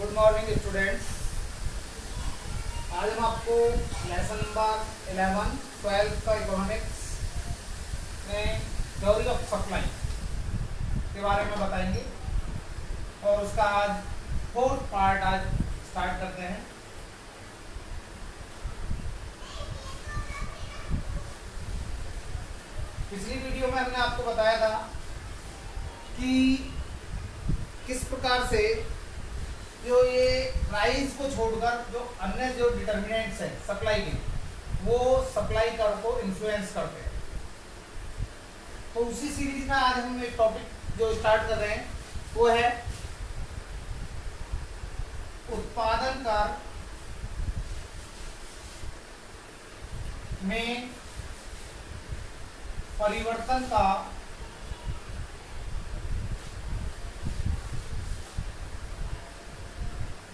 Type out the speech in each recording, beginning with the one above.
Good morning students. आज हम आपको लेसन नंबर 11 12th का इकोनॉमिक्स में थ्योरी ऑफ सप्लाई के बारे में बताएंगे और उसका आज फोर्थ पार्ट आज स्टार्ट करते हैं। पिछली वीडियो में हमने आपको बताया था कि किस प्रकार से जो ये प्राइस को छोड़कर जो अन्य जो डिटर्मिनेंट्स हैं सप्लाई के, वो सप्लाई कर्व को इन्फ्लुएंस करते हैं। तो उसी सीरीज में आज हम एक टॉपिक जो स्टार्ट कर रहे हैं वो है उत्पादन कर्व में परिवर्तन का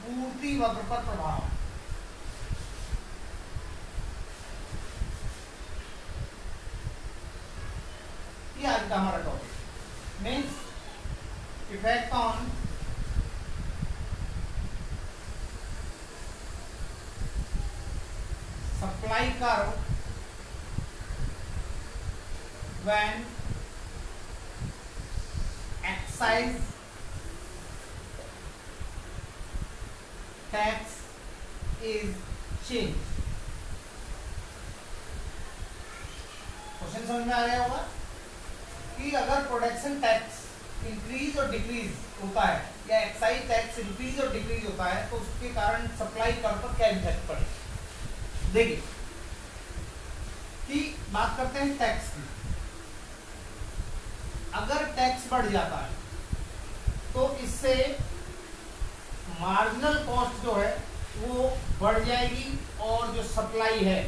पूर्ति वक्र पर प्रभाव। ये आज का हमारा topic means effect on supply curve when excise tax is change. Question समझ में आ गया होगा कि अगर प्रोडक्शन टैक्स इंक्रीज और डिक्रीज होता है या एक्साइज टैक्स इंक्रीज और डिक्रीज होता है तो उसके कारण सप्लाई कर्व पर क्या इफेक्ट पड़ेगा। देखिए कि बात करते हैं टैक्स की। अगर टैक्स बढ़ जाता है तो इससे मार्जिनल कॉस्ट जो है वो बढ़ जाएगी और जो सप्लाई है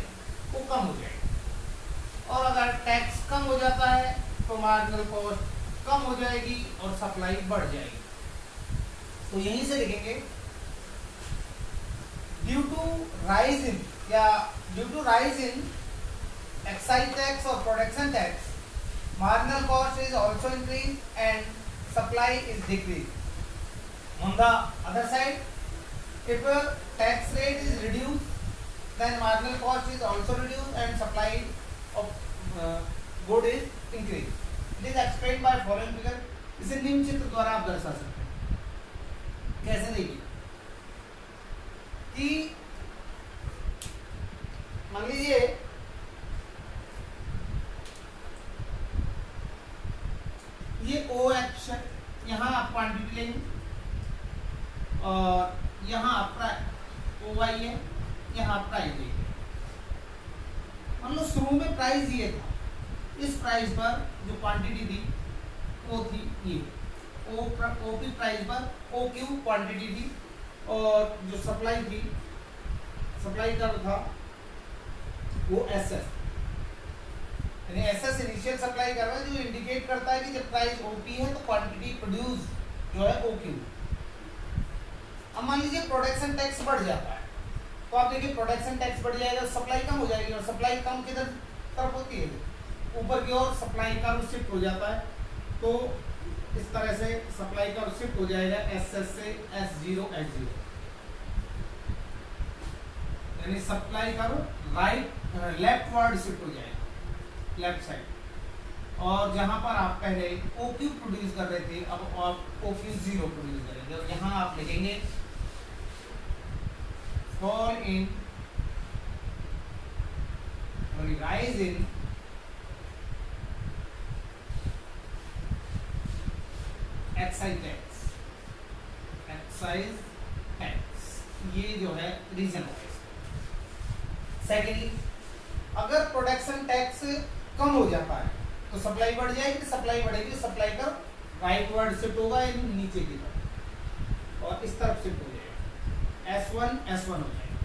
वो कम हो जाएगी। और अगर टैक्स कम हो जाता है तो मार्जिनल कॉस्ट कम हो जाएगी और सप्लाई बढ़ जाएगी। तो यहीं से लिखेंगे due to rise in excise tax और production tax marginal cost is also increased and supply is decreased. On the other side, if tax rate is reduced, then marginal cost is also reduced and supply of good is increased. It is explained by following figure. इसे निम्न चित्र द्वारा आप दर्शा सकते हैं। कैसे देखिए कि मान लीजिए ये ओ एच है, यहाँ आप क्वांटिटी लेंगे और यहाँ आपका ओ वाई है, यहाँ प्राइस देंगे। मान लो शुरू में प्राइस ये था, इस प्राइस पर जो क्वांटिटी थी वो थी ये ओ पी प्राइस पर ओ क्यू क्वांटिटी थी और जो सप्लाई थी, सप्लाई कर्व था वो एस एस, यानी एसएस इनिशियल सप्लाई कर्व है जो इंडिकेट करता है कि जब प्राइस ओपी है तो क्वांटिटी प्रोड्यूस जो है ओक्यू। अब मान लीजिए प्रोडक्शन टैक्स बढ़ जाता है तो आप देखिए प्रोडक्शन टैक्स बढ़ जाएगा, सप्लाई कम हो जाएगी और सप्लाई कम किधर तरफ होती है, ऊपर की ओर सप्लाई कर्व शिफ्ट हो जाता है। तो इस तरह से सप्लाई कर्व शिफ्ट हो जाएगा एसएस से S0 S0, यानी supply curve right left word shift हो जाएगा, लेफ्ट साइड। और जहां पर आप पहले OQ प्रोड्यूस कर रहे थे अब आप OQ0 प्रोड्यूस करेंगे और यहां आप लिखेंगे fall in rise in excise tax, ये जो है रीजन है। सेकेंडली, अगर प्रोडक्शन टैक्स कम हो जाता है तो सप्लाई बढ़ जाएगी, सप्लाई बढ़ेगी, सप्लाई का राइट वर्ड शिफ्ट होगा यानी नीचे की तरफ और इस तरफ शिफ्ट हो जाएगा, S1 हो जाएगा।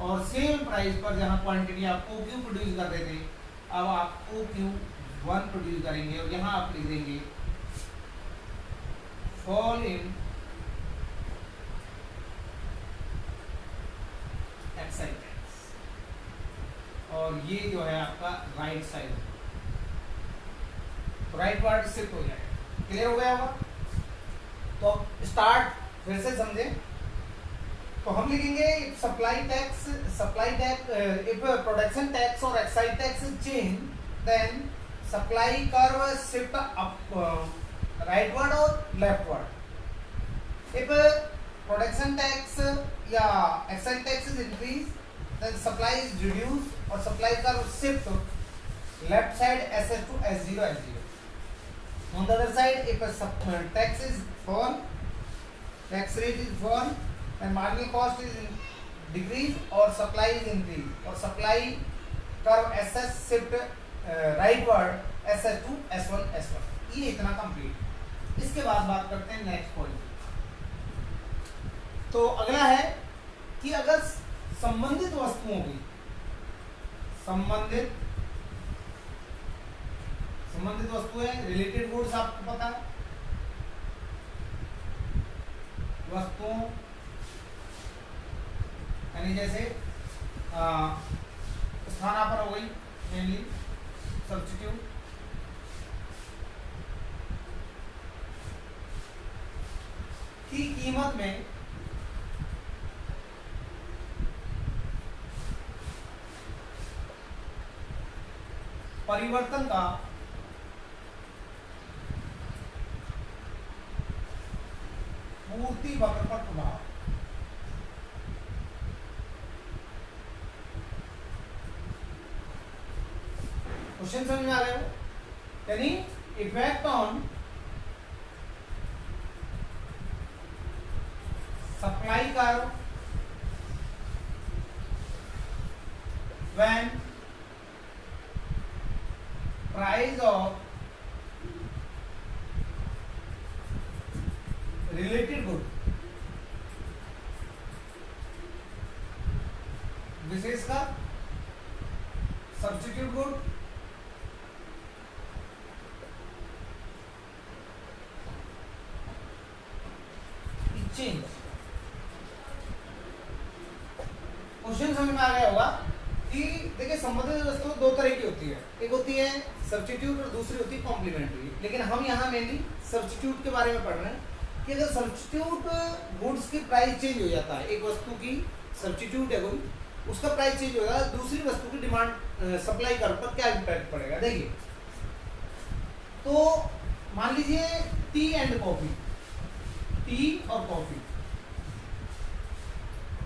और सेम प्राइस पर जहां क्वांटिटी आप OQ प्रोड्यूस कर रहे थे अब आप OQ1 प्रोड्यूस करेंगे और यहां आप लिख देंगे फॉल इन एक्साइज टैक्स और ये जो है आपका right side, right word shift हो जाएगा। क्लियर हो गया होगा। तो स्टार्ट फिर से समझे तो हम लिखेंगे supply tax if production tax और excise tax is change then supply curve shift up rightward और लेफ्टवर्ड। इफ प्रोडक्शन टैक्स या excise tax is increase then supply is reduce और supply curve shift left side SS to S0 S0। on the other side if a tax is fall, tax rate is fall and marginal cost is decrease or supply is increase or supply curve SS shift rightward SS to S1 S1। ये इतना complete. इसके बाद बात करते हैं next point. तो अगला है कि अगर संबंधित वस्तुओं की संबंधित वस्तुएं रिलेटेड गुड्स आपको पता है, वस्तुओं यानी जैसे स्थानापन्न हो गई मेनली सब्स्टिट्यूट, की कीमत में परिवर्तन का पूर्ति वक्र पर प्रभाव। क्वेश्चन समझ में आ रहे हो? यानी effect on supply curve when price of related good, विशेषकर सब्स्टिट्यूट गुड चेंज। क्वेश्चन समझ में आ गया होगा कि देखिए संबंधित वस्तु दो तरह की होती है, एक होती है सब्स्टिट्यूट और दूसरी होती है कॉम्प्लीमेंट्री। लेकिन हम यहाँ मेनली सब्स्टिट्यूट के बारे में पढ़ रहे हैं कि अगर सब्स्टिट्यूट गुड्स की प्राइस चेंज हो जाता है, एक वस्तु की सब्स्टिट्यूट है कोई, उसका प्राइस चेंज हो जाता है, दूसरी वस्तु की डिमांड सप्लाई कर्व पर क्या इम्पैक्ट पड़ेगा। देखिए तो मान लीजिए टी एंड कॉफी, टी और कॉफी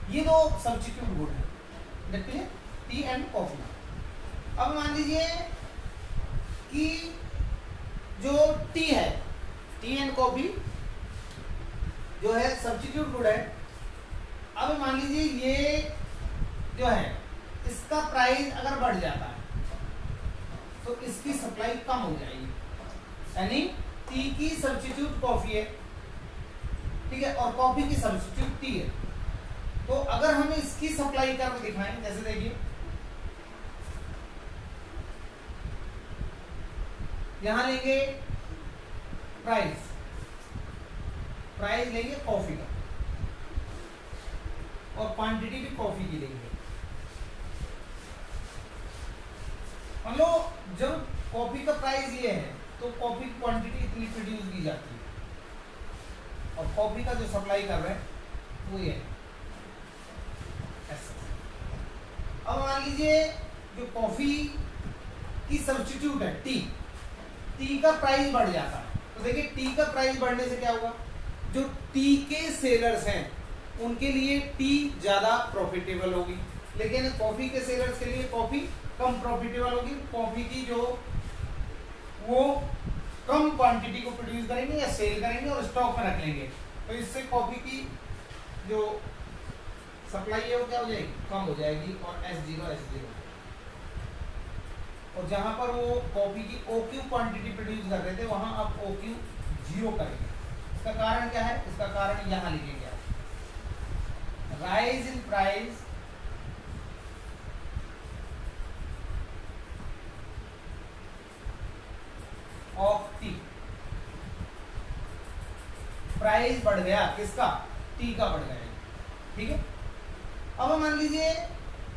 ये दो सब्स्टिट्यूट गुड है, देखते हैं टी एंड कॉफी। अब मान लीजिए कि जो टी है, टी एंड कॉफी जो है सब्स्टिट्यूट गुड है। अब मान लीजिए ये जो है इसका प्राइस अगर बढ़ जाता है तो इसकी सप्लाई कम हो जाएगी, यानी टी की सब्स्टिट्यूट कॉफी है, ठीक है, और कॉफी की सब्स्टिट्यूट टी है। तो अगर हम इसकी सप्लाई कर्व दिखाएं, जैसे देखिए यहां लेंगे प्राइस लेंगे कॉफी का और क्वांटिटी भी कॉफी की लेंगे। मान लो जब कॉफी का प्राइस ये है तो कॉफी की क्वांटिटी इतनी प्रोड्यूस की जाती है और कॉफी का जो सप्लाई कर रहे हैं वो ये है। अब मान लीजिए जो कॉफी की सब्स्टिट्यूट है टी का प्राइस बढ़ जाता है, तो देखिए टी का प्राइस बढ़ने से क्या होगा, जो टी के सेलर्स हैं उनके लिए टी ज्यादा प्रॉफिटेबल होगी, लेकिन कॉफी के सेलर्स के लिए कॉफी कम प्रॉफिटेबल होगी। कॉफी की जो वो कम क्वांटिटी को प्रोड्यूस करेंगे या सेल करेंगे और स्टॉक में रख लेंगे, तो इससे कॉफी की जो सप्लाई है वो क्या हो जाएगी, कम हो जाएगी और S0 और जहां पर वो कॉफी की OQ क्वांटिटी प्रोड्यूस कर रहे थे वहां आप OQ 0 करेंगे। इसका कारण क्या है, इसका कारण यहां लिखेंगे आप, rise in price of T. Price बढ़ गया किसका, टी का बढ़ गया, ठीक है। अब मान लीजिए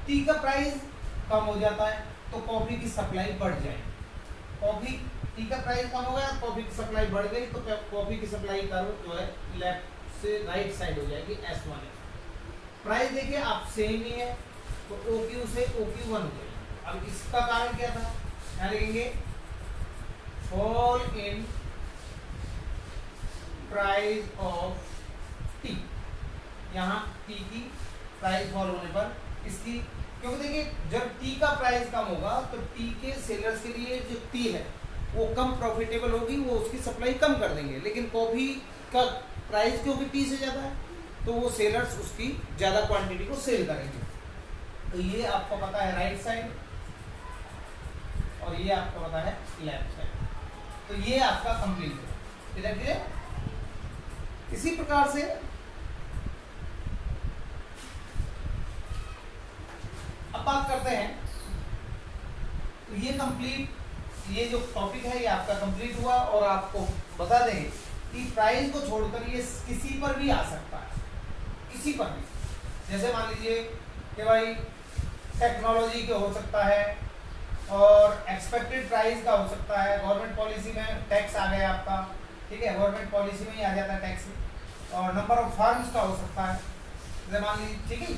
टी का प्राइस कम हो जाता है तो कॉफी की सप्लाई बढ़ जाएगी। टी का प्राइस कम हो गया, कॉफी की सप्लाई बढ़ गई, तो कॉफी की सप्लाई कर्व जो है लेफ्ट से राइट साइड हो जाएगी S1 है। प्राइस देखिए आप सेम ही है, तो OQ से OQ1 हो जाएगी। अब इसका कारण क्या था, यहाँ लिखेंगे fall in price of T. यहाँ टी की प्राइस फॉल होने पर इसकी, क्योंकि देखिए जब टी का प्राइस कम होगा तो टी के सेलर्स के लिए जो टी है वो कम प्रॉफिटेबल होगी, वो उसकी सप्लाई कम कर देंगे। लेकिन कॉफी का प्राइस क्योंकि टी से ज़्यादा है तो वो सेलर्स उसकी ज़्यादा क्वांटिटी को सेल करेंगे। तो ये आपको पता है राइट साइड और ये आपको पता है लेफ्ट साइड। तो ये आपका कंप्लीट है। इधर क्लियर। इसी प्रकार से अब बात करते हैं, तो ये कंप्लीट, ये जो टॉपिक है ये आपका कंप्लीट हुआ। और आपको बता दें कि प्राइस को छोड़कर ये किसी पर भी आ सकता है, किसी पर भी। जैसे मान लीजिए कि भाई टेक्नोलॉजी के हो सकता है और एक्सपेक्टेड प्राइस का हो सकता है। गवर्नमेंट पॉलिसी में टैक्स आ गया आपका, ठीक है, गवर्नमेंट पॉलिसी में ही आ जाता है टैक्स। और नंबर ऑफ फर्म्स का हो सकता है, जैसे मान लीजिए, ठीक है,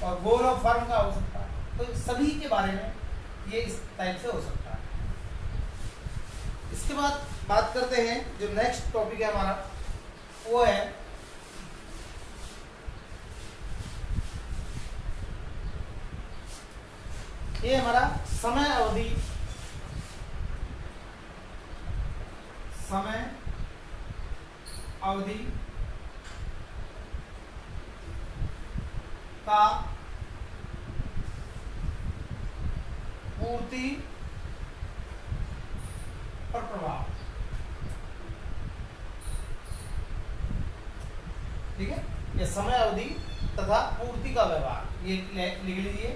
और गोल ऑफ फर्म का हो सकता है। तो सभी के बारे में ये इस टाइप से हो सकता है। इसके बाद बात करते हैं, जो नेक्स्ट टॉपिक है हमारा वो है ये हमारा समय अवधि, समय अवधि का पूर्ति पर प्रभाव। ठीक है, ये समय अवधि तथा पूर्ति का व्यवहार, ये लिख लीजिए,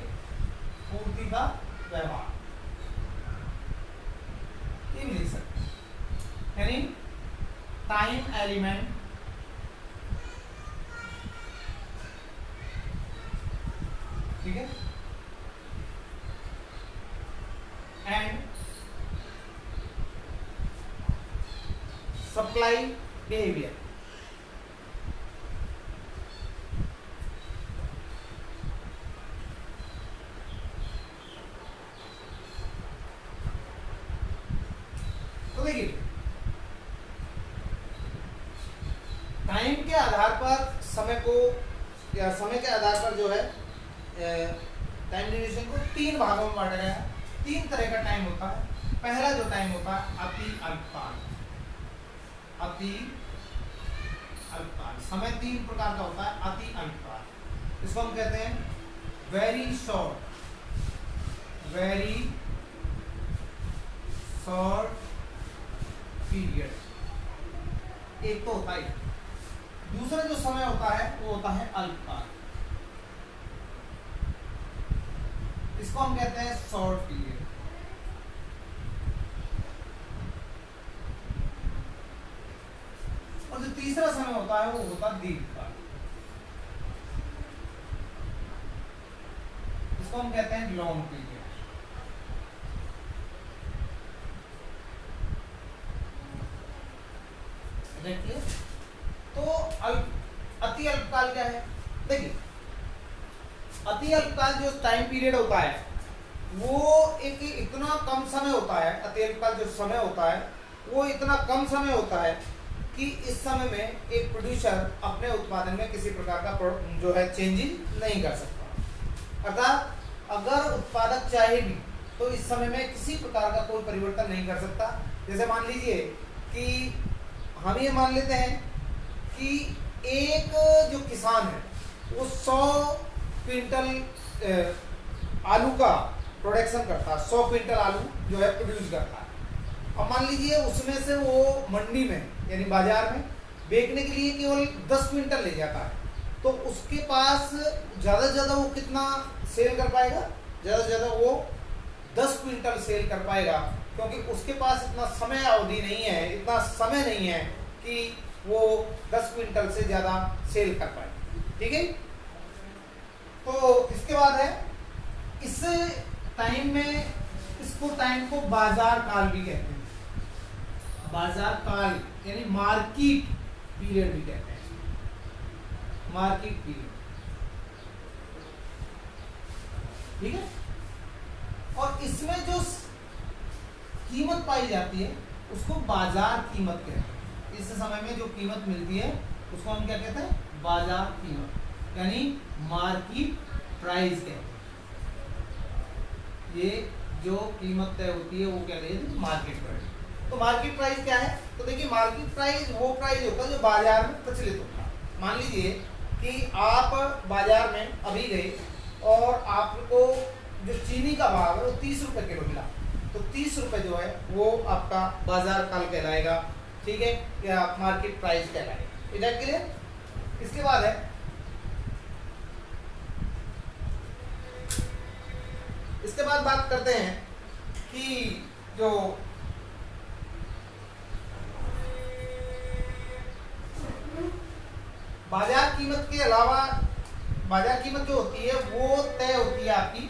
पूर्ति का व्यवहार, ये भी लिख सकते हैं। यानी टाइम एलिमेंट ठीक है एंड सप्लाई बिहेवियर। तो देखिए टाइम के आधार पर समय को, या समय के आधार पर जो है टाइम ड्यूरेशन को तीन भागों में बांटा गया है। तीन तरह का टाइम होता है। पहला जो टाइम होता है अति अल्पकाल, अति अल्पकाल। समय तीन प्रकार का होता है। अति अल्पकाल, इसको हम कहते हैं very short, very short period, एक तो होता है। दूसरा जो समय होता है वो होता है अल्पकाल, इसको हम कहते हैं शॉर्ट पीरियड। और जो तीसरा समय होता है वो होता है दीर्घकाल, इसको हम कहते हैं लॉन्ग पीरियड। देखिए तो अति अल्पकाल क्या है? देखिए अति अल्पकाल जो टाइम पीरियड होता है वो एक इतना कम समय होता है। अति अल्पकाल जो समय होता है वो इतना कम समय होता है कि इस समय में एक प्रोड्यूसर अपने उत्पादन में किसी प्रकार का जो है चेंजिंग नहीं कर सकता। अर्थात अगर उत्पादक चाहे भी तो इस समय में किसी प्रकार का कोई परिवर्तन नहीं कर सकता। जैसे मान लीजिए कि हम ये मान लेते हैं कि एक जो किसान है वो 100 क्विंटल आलू का प्रोडक्शन करता है, 100 क्विंटल आलू जो है प्रोड्यूस करता है। अब मान लीजिए उसमें से वो मंडी में यानी बाजार में बेचने के लिए केवल 10 क्विंटल ले जाता है, तो उसके पास ज़्यादा से ज़्यादा वो कितना सेल कर पाएगा? ज़्यादा से ज़्यादा वो 10 क्विंटल सेल कर पाएगा, क्योंकि उसके पास इतना समय अवधि नहीं है, इतना समय नहीं है कि वो 10 क्विंटल से ज़्यादा सेल कर पाए। ठीक है, तो इसके बाद है इस टाइम में, इसको टाइम को बाजार काल भी कहते हैं। बाजार काल यानी मार्केट पीरियड भी कहते हैं। मार्केट कीमत, ठीक है। और इसमें जो कीमत पाई जाती है उसको बाजार कीमत कहते हैं। इस समय में जो कीमत मिलती है उसको हम क्या कहते हैं? बाजार कीमत, यानी मार्केट प्राइस कहते हैं। ये जो कीमत तय होती है वो क्या कहते हैं? Market price. तो मार्केट प्राइस क्या है? तो देखिए मार्केट प्राइस वो प्राइस होता है जो बाजार में प्रचलित होता है। मान लीजिए कि आप बाजार में अभी गए और आपको जो चीनी का भाव है वो 30 रुपए किलो मिला, तो 30 रुपए जो है वो आपका बाजार काल कहलाएगा, ठीक है, या मार्केट प्राइस कहलाएगा। इधर क्लियर? इसके बाद है, इसके बाद बात करते हैं कि जो बाजार कीमत के अलावा बाजार कीमत जो होती है वो तय होती है आपकी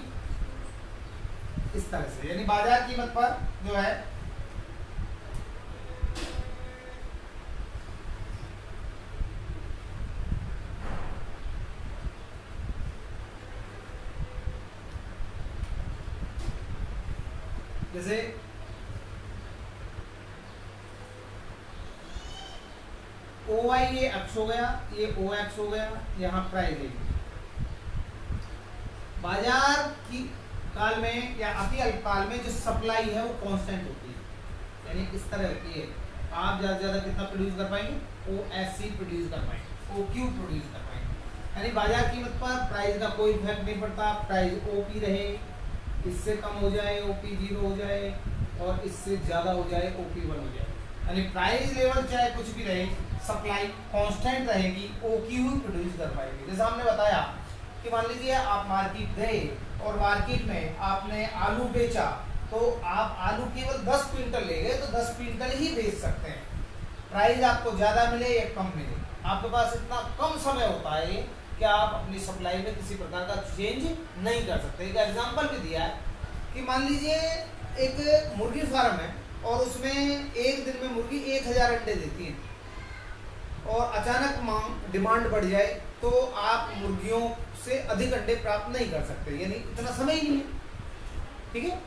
इस तरह से, यानी बाजार कीमत पर जो है जैसे ओ वाई ये एक्स हो गया, ये ओ एक्स हो गया, यहाँ प्राइस है। बाजार की काल में या अति अल्पकाल में जो सप्लाई है वो कांस्टेंट होती है, यानी इस तरह होती है। आप ज़्यादा से ज़्यादा कितना प्रोड्यूस कर पाएंगे? ओ एस सी प्रोड्यूस कर पाएंगे, ओ क्यू प्रोड्यूस कर पाएंगे। यानी बाजार कीमत पर प्राइस का कोई इफेक्ट नहीं पड़ता। प्राइस ओ पी रहे, इससे कम हो जाए ओ पी 0 हो जाए, और इससे ज़्यादा हो जाए ओ पी 1 हो जाए, यानी प्राइस लेवल चाहे कुछ भी रहे, सप्लाई कांस्टेंट रहेगी, ओ क्यू प्रोड्यूस कर पाएगी। जैसे हमने बताया कि मान लीजिए आप मार्केट गए और मार्केट में आपने आलू बेचा, तो आप आलू केवल 10 क्विंटल ले गए तो 10 क्विंटल ही बेच सकते हैं। प्राइस आपको ज़्यादा मिले या कम मिले, आपके पास इतना कम समय होता है कि आप अपनी सप्लाई में किसी प्रकार का चेंज नहीं कर सकते। एक एग्जाम्पल भी दिया है कि मान लीजिए एक मुर्गी फार्म है और उसमें एक दिन में मुर्गी 1000 अंडे देती है, और अचानक मांग डिमांड बढ़ जाए तो आप मुर्गियों से अधिक अंडे प्राप्त नहीं कर सकते, यानी इतना समय ही नहीं है, ठीक है।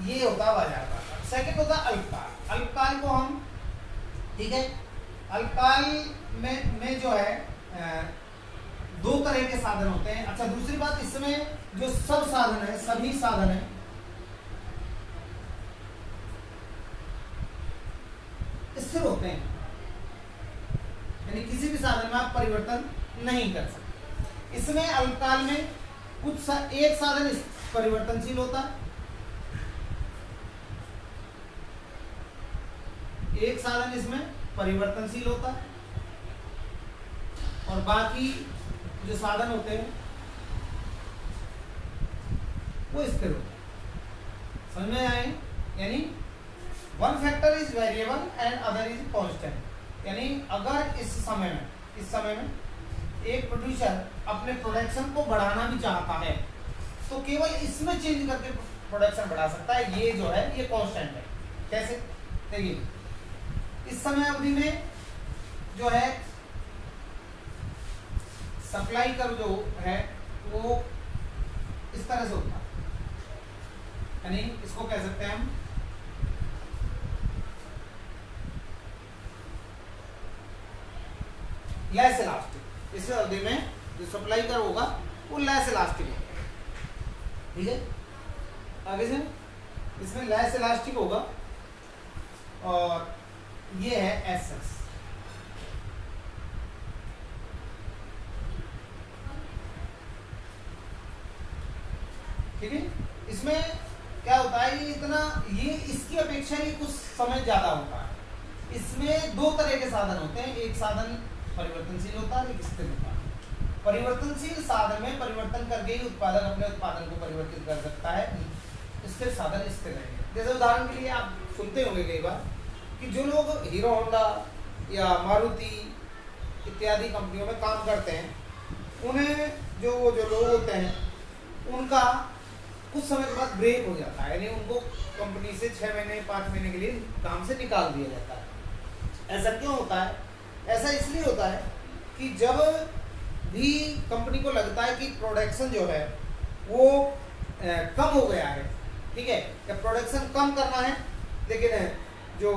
ये होता है बाजार का। सेकंड होता है अल्पकाल। अल्पकाल को हम, ठीक है, अल्पकाल में जो है दो तरह के साधन होते हैं। अच्छा, दूसरी बात, इसमें जो सब साधन है, सभी साधन है स्थिर होते हैं, यानी किसी भी साधन में आप परिवर्तन नहीं कर सकते। इसमें अल्पकाल में एक साधन परिवर्तनशील होता है, एक साधन इसमें परिवर्तनशील होता है, और बाकी जो साधन होते हैं वो स्थिर होते हैं। समझ में आए? यानी one factor is variable and other is constant. यानी अगर इस समय में एक प्रोड्यूसर अपने प्रोडक्शन को बढ़ाना भी चाहता है तो केवल इसमें चेंज करके प्रोडक्शन बढ़ा सकता है। ये जो है ये कांस्टेंट है। कैसे? देखिए, इस समय अवधि में जो है सप्लाई कर्व जो है वो इस तरह से होता है, यानी इसको कह सकते हैं हम लेस इलास्टिक। इस अवधि में जो सप्लाई कर्व होगा वो लेस इलास्टिक होगा, ठीक है। आगे से इसमें लेस इलास्टिक होगा, और ये है एस एक्स, ठीक है। इसमें क्या होता है, ये इसकी अपेक्षा ये कुछ समय ज्यादा होता है। इसमें दो तरह के साधन होते हैं, एक साधन परिवर्तनशील होता है, एक स्थिर होता है। परिवर्तनशील साधन में परिवर्तन करके ही उत्पादक अपने उत्पादन को परिवर्तित कर सकता है, स्थिर साधन स्थिर रहेंगे। जैसे उदाहरण के लिए आप सुनते होंगे कई बार कि जो लोग हीरो होंडा या मारुति इत्यादि कंपनियों में काम करते हैं, उन्हें जो लोग होते हैं उनका कुछ समय के बाद ब्रेक हो जाता है, यानी उनको कंपनी से 6 महीने 5 महीने के लिए काम से निकाल दिया जाता है। ऐसा क्यों होता है? ऐसा इसलिए होता है कि जब भी कंपनी को लगता है कि प्रोडक्शन जो है वो कम हो गया है, ठीक है, या प्रोडक्शन कम करना है, लेकिन जो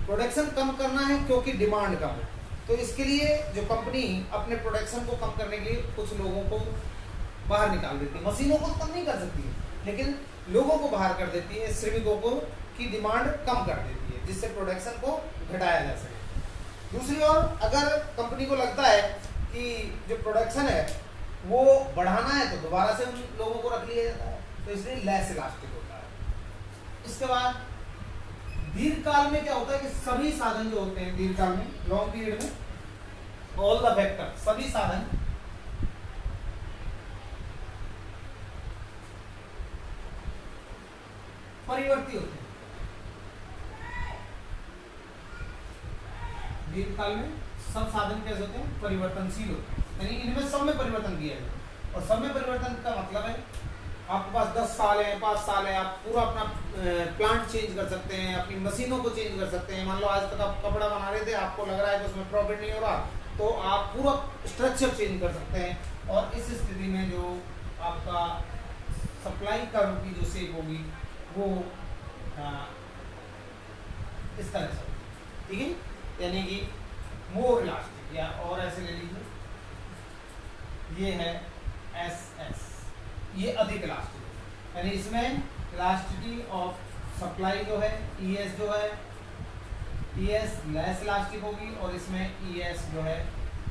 प्रोडक्शन कम करना है क्योंकि डिमांड कम है, तो इसके लिए जो कंपनी अपने प्रोडक्शन को कम करने के लिए कुछ लोगों को बाहर निकाल देती है। मशीनों को कम नहीं कर सकती है, लेकिन लोगों को बाहर कर देती है, श्रमिकों को की डिमांड कम कर देती है, जिससे प्रोडक्शन को घटाया जा सके। दूसरी ओर अगर कंपनी को लगता है कि जो प्रोडक्शन है वो बढ़ाना है, तो दोबारा से उन लोगों को रख लिया जाता है, तो इसलिए लेस इलास्टिक होता है। इसके बाद दीर्घकाल में क्या होता है कि सभी साधन जो होते हैं दीर्घकाल में, लॉन्ग पीरियड में, ऑल द फैक्टर, सभी साधन परिवर्ती होते हैं। दीर्घकाल में सब साधन कैसे होते हैं? परिवर्तनशील होते हैं, यानी इनमें सब में परिवर्तन किया जाए। और सब में परिवर्तन का मतलब है आपके पास 10 साल है, 5 साल है, आप पूरा अपना प्लांट चेंज कर सकते हैं, अपनी मशीनों को चेंज कर सकते हैं। मान लो आज तक आप कपड़ा बना रहे थे, आपको लग रहा है कि उसमें प्रॉफिट नहीं हो रहा, तो आप पूरा स्ट्रक्चर चेंज कर सकते हैं। और इस स्थिति में जो आपका सप्लाई कर्व की जो शेप होगी वो इस तरह से, ठीक है, यानी कि मोर इलास्टिक, या और ऐसे ले लीजिए, ये है SS, ये अधिक इलास्टिक है, यानी इसमें इलास्टिसिटी ऑफ सप्लाई जो है ES जो है, ES लेस इलास्टिक होगी, और इसमें ES जो है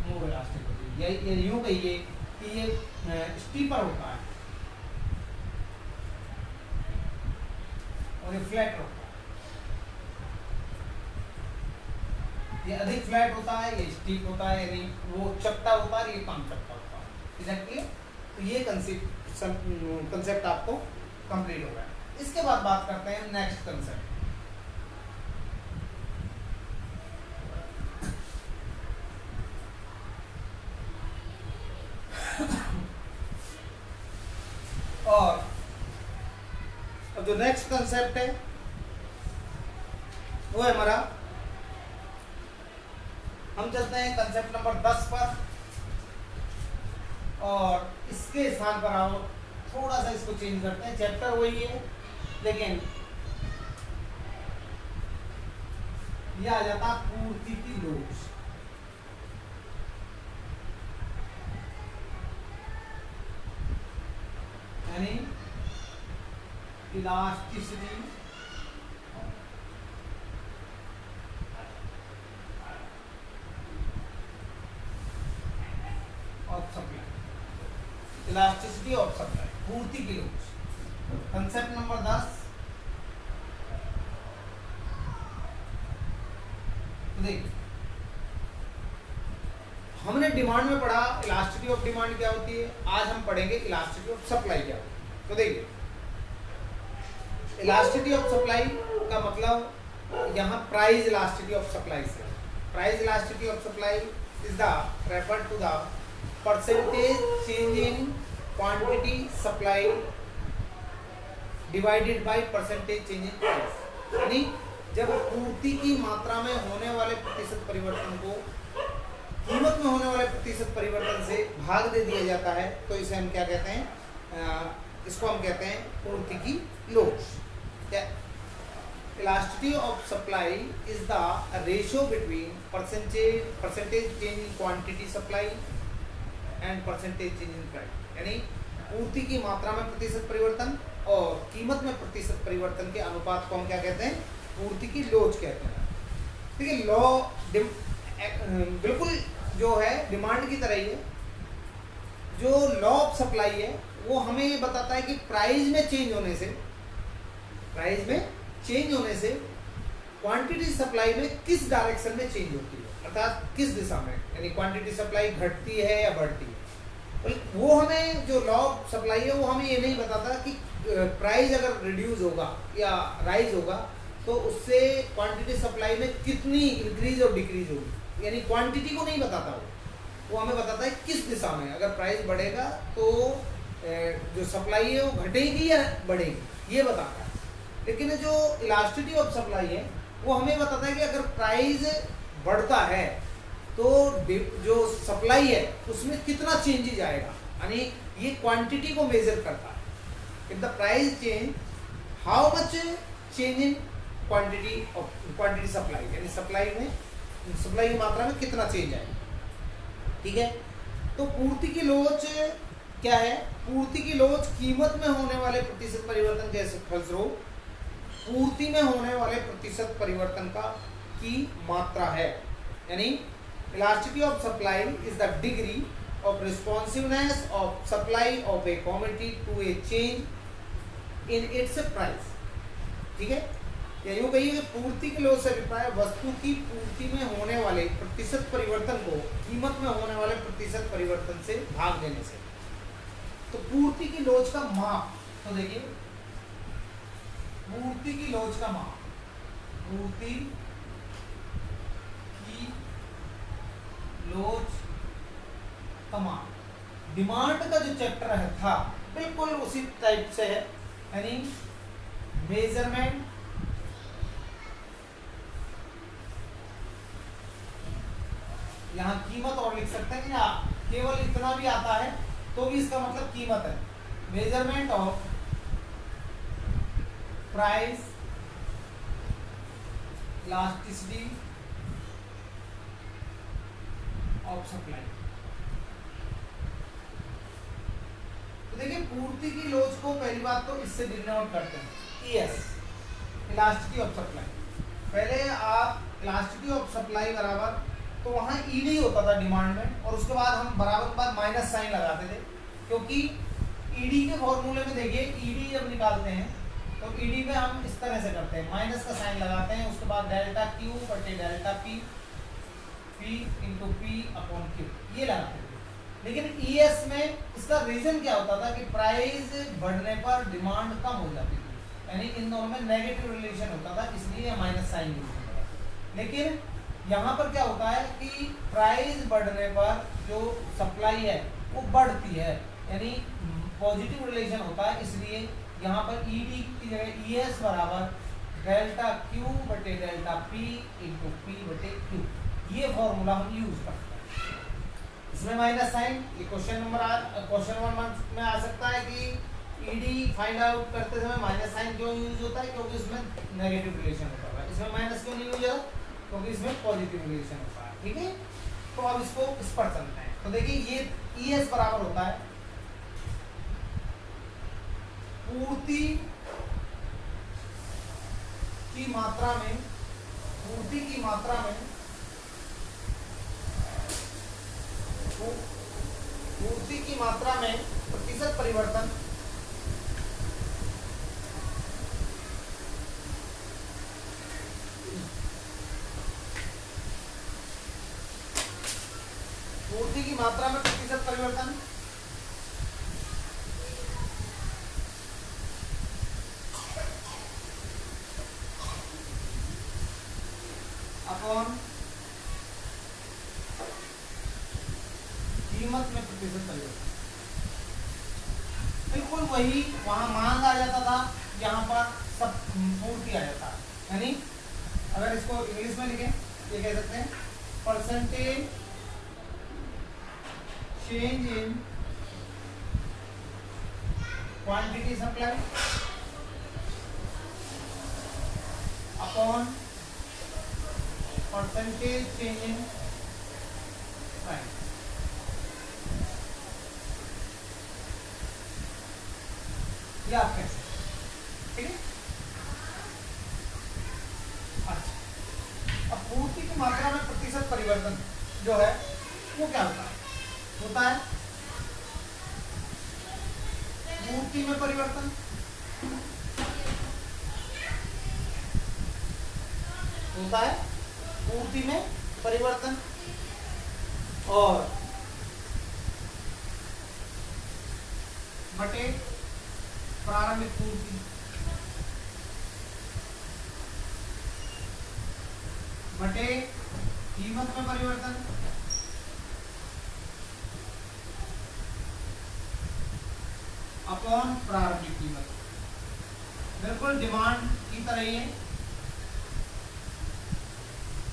मोर इलास्टिक होगी। ये यूं कहिए कि ये स्टीपर होता है और ये फ्लैट होता है। ये अधिक फ्लैट होता है, ये स्टीप होता है, यानी वो चपटा होता है, ये कम चपटा होता है। एग्जैक्टली, तो ये कंसेप्ट आपको कंप्लीट हो गया। इसके बाद बात करते हैं नेक्स्ट कंसेप्ट। और अब जो नेक्स्ट कंसेप्ट है वो है हमारा, हम चलते हैं कंसेप्ट नंबर 10 पर, और इसके स्थान पर आओ थोड़ा सा इसको चेंज करते हैं। चैप्टर वही है, लेकिन यह आ जाता पूर्ति की लोच, यानी elasticity of supply, elasticity of supply, पूर्ति की लोच। कंसेप्ट नंबर 10, देखिए हमने डिमांड में पढ़ा इलास्टिसिटी ऑफ डिमांड क्या होती है, आज हम पढ़ेंगे इलास्टिसिटी ऑफ सप्लाई क्या होती है। तो देखिए इलास्टिसिटी ऑफ सप्लाई का मतलब यहाँ प्राइस इलास्टिसिटी ऑफ सप्लाई से, price elasticity of supply is the refer to the percentage change in quantity supply divided by percentage change in price, यानी जब पूर्ति की मात्रा में होने वाले प्रतिशत परिवर्तन को कीमत में होने वाले प्रतिशत परिवर्तन से भाग दे दिया जाता है, तो इसे हम क्या कहते हैं, इसको हम कहते हैं पूर्ति की लोच। Elasticity of supply is the ratio between percentage change in quantity supply and percentage change in price, यानी पूर्ति की मात्रा में प्रतिशत परिवर्तन और कीमत में प्रतिशत परिवर्तन के अनुपात को हम क्या कहते हैं, पूर्ति की लोच कहते हैं। ठीक है, लॉ बिल्कुल जो है डिमांड की तरह ही है। जो लॉ ऑफ सप्लाई है वो हमें ये बताता है कि प्राइस में चेंज होने से क्वांटिटी सप्लाई में किस डायरेक्शन में चेंज होती है, अर्थात किस दिशा में, यानी क्वांटिटी सप्लाई घटती है या बढ़ती है। वो हमें जो लॉ ऑफ सप्लाई है वो हमें ये नहीं बताता कि प्राइस अगर रिड्यूस होगा या राइज होगा तो उससे क्वांटिटी सप्लाई में कितनी इंक्रीज और डिक्रीज होगी, यानी क्वांटिटी को नहीं बताता वो हमें बताता है किस दिशा में, अगर प्राइस बढ़ेगा तो जो सप्लाई है वो घटेगी या बढ़ेगी, ये बताता है। लेकिन जो इलास्टिसिटी ऑफ सप्लाई है वो हमें बताता है कि अगर प्राइस बढ़ता है तो जो सप्लाई है उसमें कितना चेंजेज आएगा, यानी ये क्वांटिटी को मेजर करता है। If the price change, how much change in quantity supply, यानी सप्लाई की मात्रा में कितना चेंज आएगा। ठीक है, तो पूर्ति की लोच क्या है? पूर्ति की लोच कीमत में होने वाले प्रतिशत परिवर्तन के फलस्वरूप पूर्ति में होने वाले प्रतिशत परिवर्तन की मात्रा है। यानी elasticity of supply is the degree of responsiveness of supply of a commodity to a change in its price. ठीक है, या यूं कहिए कि पूर्ति की लोच से अभिप्राय वस्तु की पूर्ति में होने वाले प्रतिशत परिवर्तन को कीमत में होने वाले प्रतिशत परिवर्तन से भाग देने से। तो पूर्ति की लोच का माप, तो देखिए पूर्ति की लोच का माप, पूर्ति की लोच का माप डिमांड का जो चैप्टर है था बिल्कुल उसी टाइप से है, यानी मेजरमेंट यहाँ कीमत और लिख सकते हैं, या केवल इतना भी आता है तो भी इसका मतलब कीमत है। Measurement of price elasticity of supply. तो देखिए पूर्ति की लोच को पहली बात तो इससे डिनोट करते हैं, ES इलास्टिसिटी ऑफ सप्लाई। पहले आप इलास्टिसिटी ऑफ सप्लाई बराबर, तो वहाँ ईडी होता था डिमांड में, और उसके बाद हम बराबर के बाद माइनस साइन लगाते थे, क्योंकि ईडी के फॉर्मूले में देखिए ईडी जब निकालते हैं तो ईडी में हम इस तरह से करते हैं, माइनस का साइन लगाते हैं, उसके बाद डेल्टा क्यू बटे delta P, P into P upon Q ये लगाते थे। लेकिन ईएस में इसका रीजन क्या होता था कि प्राइस बढ़ने पर डिमांड कम हो जाती थी, यानी इन दोनों में नेगेटिव रिलेशन होता था, इसलिए माइनस साइन यूज होता था। लेकिन यहाँ पर क्या होता है कि प्राइस बढ़ने पर जो सप्लाई है वो बढ़ती है, यानी पॉजिटिव रिलेशन होता है, इसलिए यहाँ पर ईडी की जगह ईएस बराबर डेल्टा क्यू बटे डेल्टा पी इंटू पी बटे क्यू, ये फॉर्मूला हम यूज करते हैं। इसमें माइनस साइन, ये क्वेश्चन नंबर में आ सकता है कि ईडी फाइंड आउट करते समय माइनस साइन क्यों यूज होता है, क्योंकि इसमें नेगेटिव रिलेशन होता है। इसमें माइनस क्यों नहीं यूज होता, क्योंकि इसमें पॉजिटिव रिलेशन होता है। ठीक है, तो अब इसको इस पर चलते हैं। तो देखिए ये ES बराबर होता है पूर्ति की मात्रा में, पूर्ति की मात्रा में, पूर्ति की मात्रा में प्रतिशत परिवर्तन पूर्ति की मात्रा में प्रतिशत परिवर्तन अपॉन कीमत में प्रतिशत परिवर्तन। बिल्कुल वही वहां मांग आ जाता था, यहाँ पर सब पूर्ति आ जाता है। यानी अगर इसको इंग्लिश में लिखें, ये कह सकते हैं percentage change in quantity supply upon percentage change in price. ये आप कह सकते हैं। ठीक है, अच्छा, अब पूर्ति की मात्रा में प्रतिशत परिवर्तन जो है वो क्या होता है? होता है पूर्ति में परिवर्तन, होता है पूर्ति में परिवर्तन, और बटे प्रारंभिक पूर्ति बटे कीमत में परिवर्तन अपॉन प्रारंभिक कीमत। बिल्कुल डिमांड की तरह ही है,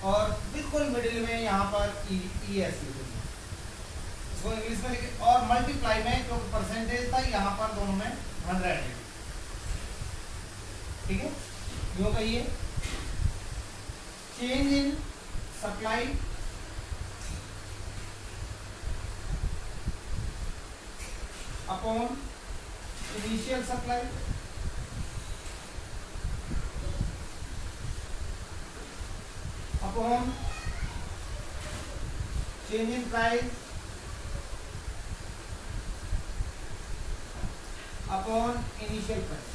और बिल्कुल मिडिल में यहाँ पर ई एस लिख देंगे, इसको इंग्लिश में लिखे, और मल्टीप्लाई में जो परसेंटेज था यहाँ पर दोनों में 100 है, ठीक है। यूँ कहिए change in supply upon initial supply upon change in price upon initial price,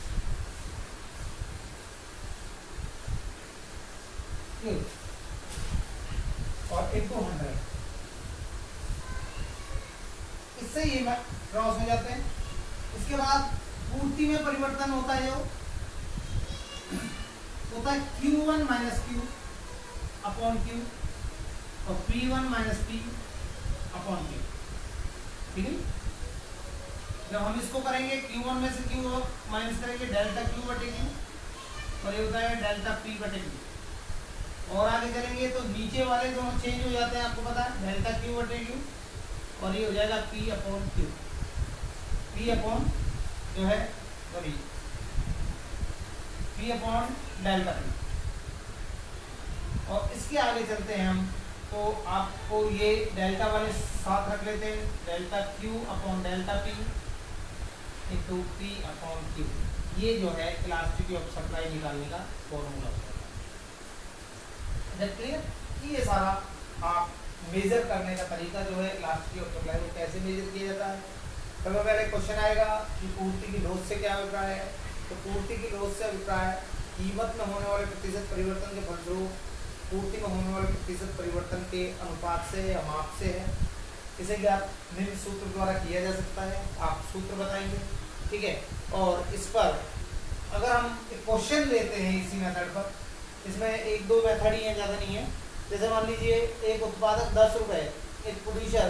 और इनटू 100। इससे ये क्रॉस हो जाते हैं। इसके बाद पूर्ति में परिवर्तन होता है, जो होता है Q1 minus Q upon Q और P1 minus P upon Q, ठीक है। जब हम इसको करेंगे Q1 में से Q माइनस करेंगे डेल्टा Q बटे Q, और ये होता है डेल्टा P बटे Q। और आगे चलेंगे तो नीचे वाले दोनों चेंज हो जाते हैं, आपको पता है, डेल्टा Q बटे Q, और ये हो जाएगा P upon Q, P upon जो है sorry P upon delta P। और इसके आगे चलते हैं हम, तो आपको ये डेल्टा वाले साथ रख लेते हैं, delta Q upon delta P into P upon Q। ये जो है इलास्टिसिटी ऑफ सप्लाई निकालने का फॉर्मूला होता है, क्लियर। ये सारा आप मेजर करने का तरीका जो है इलास्टिसिटी ऑफ सप्लाई को कैसे मेजर किया जाता है। सबसे पहले क्वेश्चन आएगा कि पूर्ति की लोच से क्या अभिप्राय है, तो पूर्ति की लोच से अभिप्राय कीमत में होने वाले प्रतिशत परिवर्तन के फलस्वरूप पूर्ति में होने वाले प्रतिशत परिवर्तन के अनुपात से या माप से है। इसे ज्ञात निम्न सूत्र द्वारा किया जा सकता है, आप सूत्र बताएंगे, ठीक है। और इस पर अगर हम क्वेश्चन लेते हैं इसी मेथड पर, इसमें एक दो मेथड ही है, ज़्यादा नहीं है। जैसे मान लीजिए एक उत्पादक 10 रुपये, एक प्रोड्यूसर,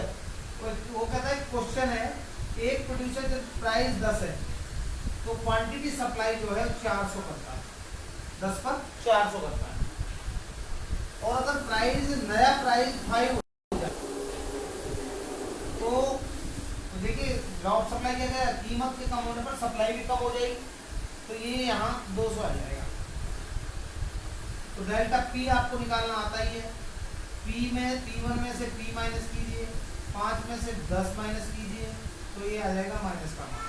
वो कहता है क्वेश्चन है एक प्रोड्यूसर जब प्राइस 10 है तो क्वांटिटी सप्लाई जो है 400 करता है, 10 पर 400 करता है। और अगर प्राइस नया प्राइस 5 हो जाए तो देखिए लॉ ऑफ सप्लाई क्या है, कीमत के कम होने पर सप्लाई भी कम हो जाएगी, तो ये यहाँ 200 आ जाएगा। तो डेल्टा P आपको निकालना आता ही है, P में P1 में से P माइनस कीजिए, 5 में से 10 माइनस कीजिए, तो ये आ जाएगा माइनस का मान।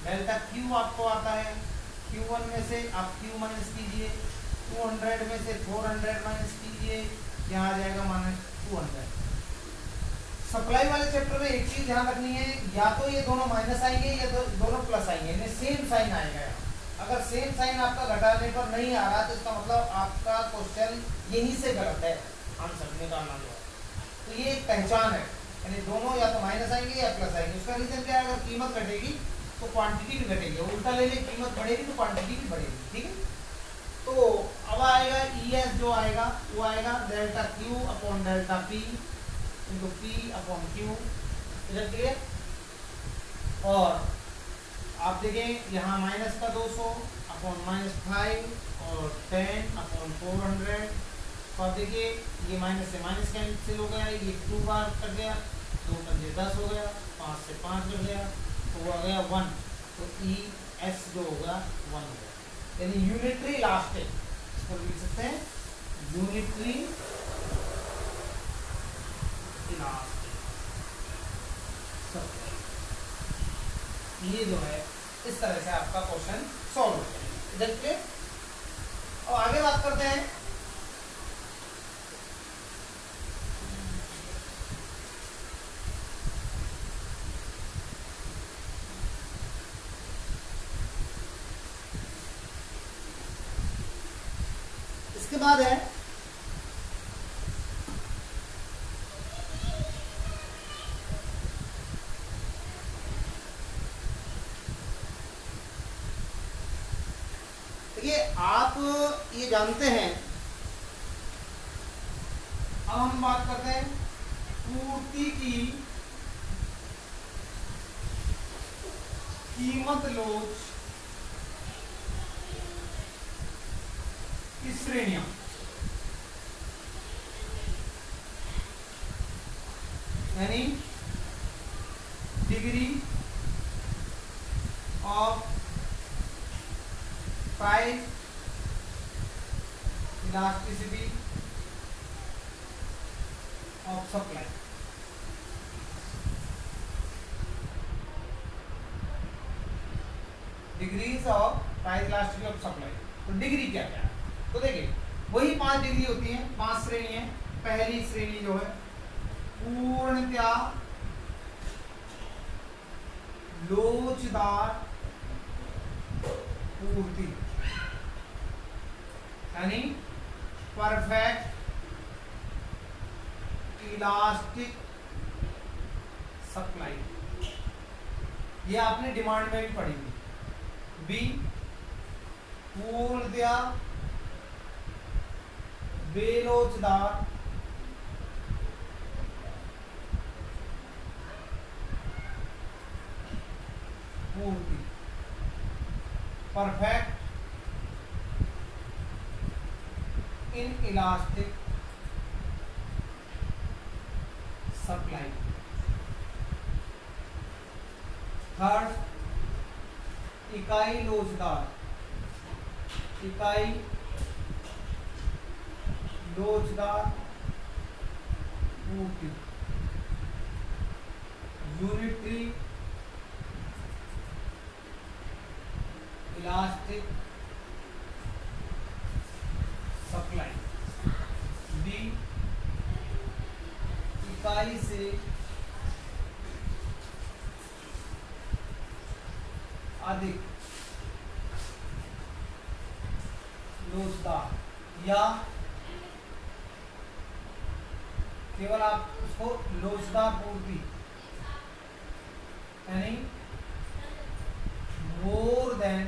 डेल्टा Q आपको आता है, Q1 में से आप Q माइनस कीजिए, 200 में से 400 माइनस कीजिए, यहाँ आ जाएगा माइनस 200। सप्लाई वाले चैप्टर में एक चीज ध्यान रखनी है, या तो ये दोनों माइनस आएंगे या दोनों प्लस आएंगे, इन्हें सेम साइन आएगा। अगर सेम साइन आपका घटाने पर नहीं आ रहा तो इसका मतलब आपका क्वेश्चन यहीं से गलत है, आंसर निकालना जो है। तो ये एक पहचान है, यानी दोनों या तो माइनस आएंगे या प्लस आएंगे। उसका रीजन क्या है, अगर कीमत घटेगी तो क्वांटिटी भी घटेगी, उल्टा ले लें कीमत बढ़ेगी तो क्वांटिटी भी बढ़ेगी, ठीक है। तो अब आएगा ES जो आएगा वो आएगा delta Q upon delta P into P upon Q, इधर क्लियर। और आप देखें यहाँ माइनस का 200 अपॉन -5 और 10 अपॉन 400। तो आप देखिए ये माइनस से माइनस कैंसिल हो गया, ये 2 बार कट गया, 2 पंजे 10 हो गया, 5 से 5 कट गया, तो वो आ गया 1। तो ES जो होगा 1 होगा, यानी यूनिटरी इलास्टिक, इसको लिख सकते हैं यूनिटरी इलास्टिक। ये जो है इस तरह से आपका क्वेश्चन सॉल्व हो जाएगा, देखिए। और आगे बात करते हैं इसके बाद है आप ये जानते हैं। अब हम बात करते हैं पूर्ति की कीमत लोच की श्रेणियां। यानी degree of price elasticity of supply. Degrees of price elasticity of supply. तो डिग्री क्या क्या है? तो देखिए वही 5 डिग्री होती हैं, 5 श्रेणी है। पहली श्रेणी जो है पूर्णतया लोचदार पूर्ति, यानी परफेक्ट इलास्टिक सप्लाई। ये आपने डिमांड में भी पढ़ी थी। बी पूर्णतया बेलोचदार पूर्ति, perfect in elastic supply. Third इकाई लोचदार, इकाई लोचदार पूर्ति, यूनिटरी इलास्टिक सप्लाई। बी इकाई से अधिक लोचदार, या केवल आप उसको लोचदार पूर्ति यानी more than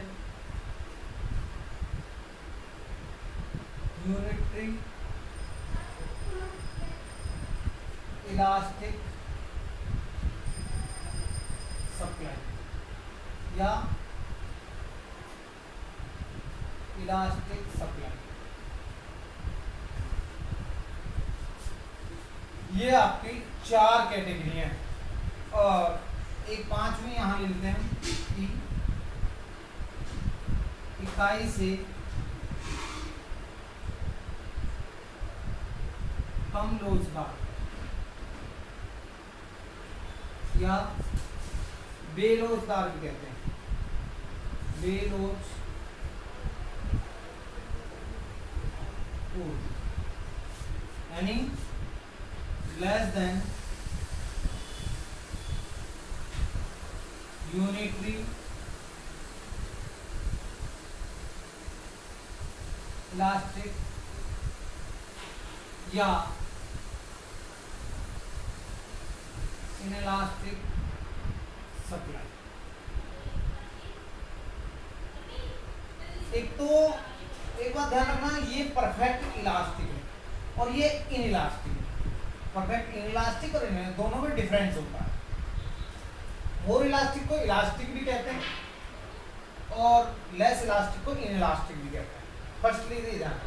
unitary elastic supply या इलास्टिक सप्लाई, ये आपकी 4 कैटेगरी हैं। और एक 5वीं यहां ले लेते हैं कि इकाई से कम लोचदार या बेलोचदार भी कहते हैं, बेलोच पूर्ति, यानी लेस देन यूनिटरी इलास्टिक या इनइलास्टिक सप्लाई। एक बात ध्यान रखना, ये परफेक्ट इलास्टिक है और ये इनइलास्टिक है। परफेक्ट इनइलास्टिक और दोनों में डिफरेंस होता है। मोर इलास्टिक को इलास्टिक भी कहते हैं और लेस इलास्टिक को इनइलास्टिक भी कहते हैं। फर्स्टली ध्यान,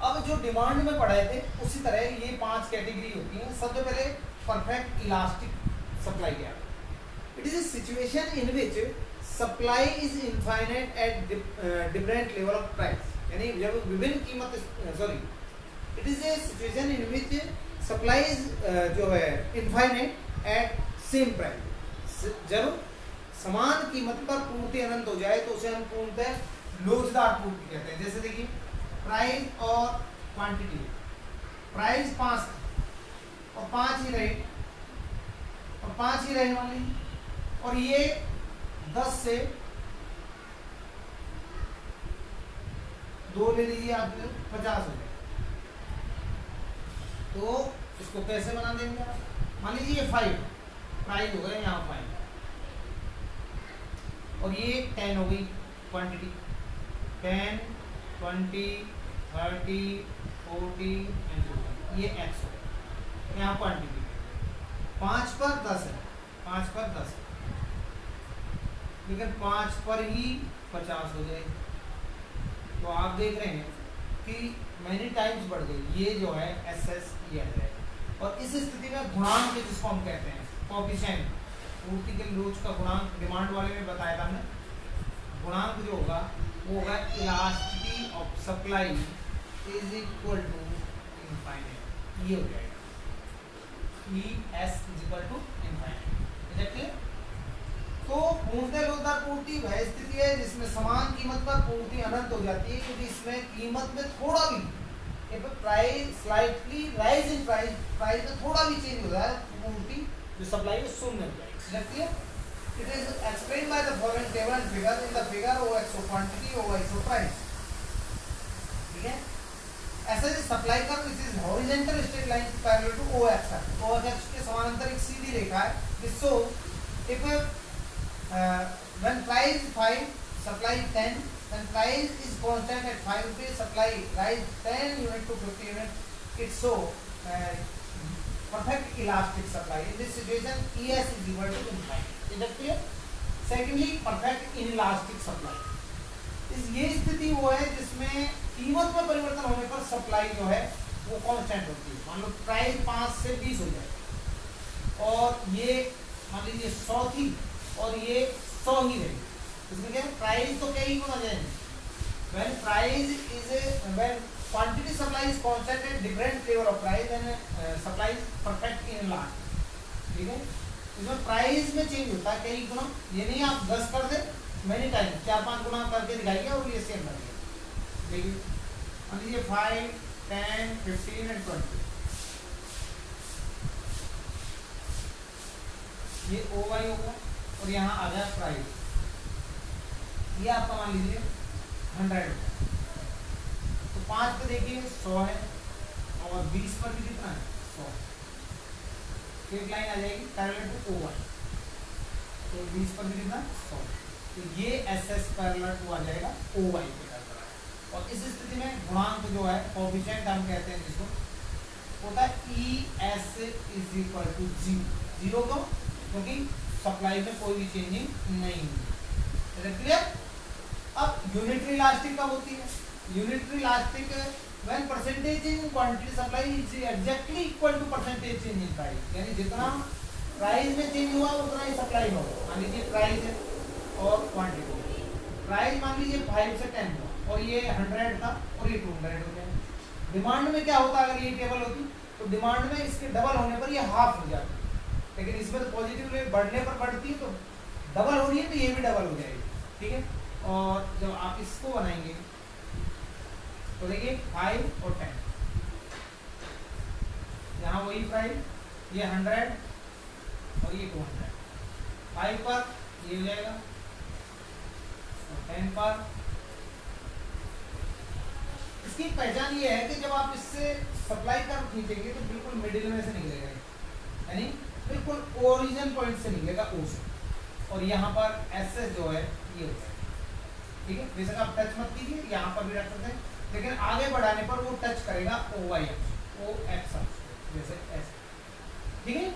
अब जो डिमांड में पढ़ाए थे उसी तरह ये 5 कैटेगरी होती हैं। सबसे पहले परफेक्ट इलास्टिक सप्लाई क्या है? It is a situation in which supply is infinite at different level of price, यानी जब विभिन्न कीमत it is a situation in which supply is जो है इनफाइनाइट एट सेम प्राइस। जब समान कीमत पर पूर्ति अनंत हो जाए तो उसे हम पूर्णतः लोचदार पूर्ति कहते हैं। जैसे देखिए प्राइस और क्वांटिटी, प्राइस 5 और 5 ही रहे और 5 ही रहने वाली, और ये 10 से 2 ले लीजिए आप, 50 हो जाए। तो इसको कैसे बना देंगे आप? मान लीजिए 5 प्राइस हो गए यहाँ 5 और ये 10 हो गई क्वांटिटी, 10, 20, 30, 40 एंड 40, ये x हो गया। यहाँ क्वांटिटी 5 पर 10 है, 5 पर 10 है, लेकिन 5 पर ही 50 हो जाएगी। तो आप देख रहे हैं कि मैनी टाइम्स बढ़ गई, ये जो है एस एस ये आ जाएगा। और इस स्थिति में गुणांक जिसको हम कहते हैं कोएफिशिएंट, पूर्ति के रोज का गुणांक डिमांड वाले में बताया था हमने, गुणांक जो होगा वो होगा elasticity of supply is equal to infinite, ये हो जाएगा ES is equal to infinite. तो पूर्णतः लोचदार पूर्ति वह स्थिति है जिसमें समान कीमत पर पूर्ति अनंत हो जाती है, क्योंकि इसमें कीमत में थोड़ा भी price slightly rise in price में थोड़ा भी चेंज हो रहा है, पूर्ति जो सप्लाई है शून्य हो जाएगी। It is explained by the following table and figure. In the figure OX quantity, OY price, ठीक है। ऐसा जो सप्लाई का this is horizontal straight line parallel to OX axis, OX axis के समानांतर एक सीधी रेखा है। This so if when price 5 supply 10, when price is constant at 5 rupees, supply rise 10 unit to 50 unit, it's so perfect elastic supply. In this situation ES is equal to infinite. Is that clear? Secondly, perfect inelastic supply, इस ये स्थिति वो है जिसमें कीमत में परिवर्तन होने पर सप्लाई जो है वो कांस्टेंट होती है। मान लो प्राइस 5 से 20 हो जाए और ये मान लीजिए 100 थी और ये 100 ही रही, इसमें क्या है प्राइस तो क्या ही होना चाहिए। when price is when quantity supply is constant at different level of price and supply is perfect in last, ठीक है। इसमें प्राइस में चेंज होता है कई गुना, ये नहीं आप 10 कर दे मैंने टाइम 4-5 गुना करके दिखाइए और ये सेम करिए। देखिए मान लीजिए 5, 10, 15 एंड 20, ये OY होगा और यहाँ आ जाए प्राइस, ये आपका मान लीजिए 100 रुपये, तो 5 पे देखिए 100 है और 20 पर भी कितना है 100, एक लाइन आ जाएगी पैरेलल टू OY, तो 20 पर भी कितना 100, तो ये SS पैरेलल टू आ जाएगा OY पे पैरेलल। और इस स्थिति में गुणांक जो है कोएफिशिएंट हम कहते हैं जिसको, होता है ES इज इक्वल टू 0 को, क्योंकि सप्लाई में कोई भी चेंजिंग नहीं हुई। क्लियर? अब यूनिटरी इलास्टिक कब होती है? Unitary elastic when percentage in quantity supply is exactly equal to percentage change in price, यानी जितना प्राइस में चेंज हुआ उतना ही सप्लाई में होगा। मान लीजिए प्राइस है और क्वांटिटी, प्राइस मान लीजिए 5 से 10 था और ये 100 था और ये 200 हो गया। डिमांड में क्या होता अगर ये टेबल होती तो डिमांड में इसके डबल होने पर ये हाफ हो जाता, लेकिन इसमें तो पॉजिटिव रेट बढ़ने पर बढ़ती है, तो डबल हो रही है तो ये भी डबल हो जाएगी, ठीक है। और जब आप इसको बनाएंगे तो देखिए 5 और 10, यहाँ वही प्राइस, ये 100 और ये 200, 5 पर ये हो जाएगा और 10 पर। इसकी पहचान ये है कि जब आप इससे सप्लाई कर्व खींचेंगे तो बिल्कुल मिडिल में से निकलेगा, यानी बिल्कुल ओरिजिन पॉइंट से निकलेगा O से, और यहाँ पर SS जो है ये हो जाएगा, ठीक है। बेशक आप टच मत कीजिए, यहाँ पर भी रख सकते हैं, लेकिन आगे बढ़ाने पर वो टच करेगा OX जैसे ऐसे, ठीक है।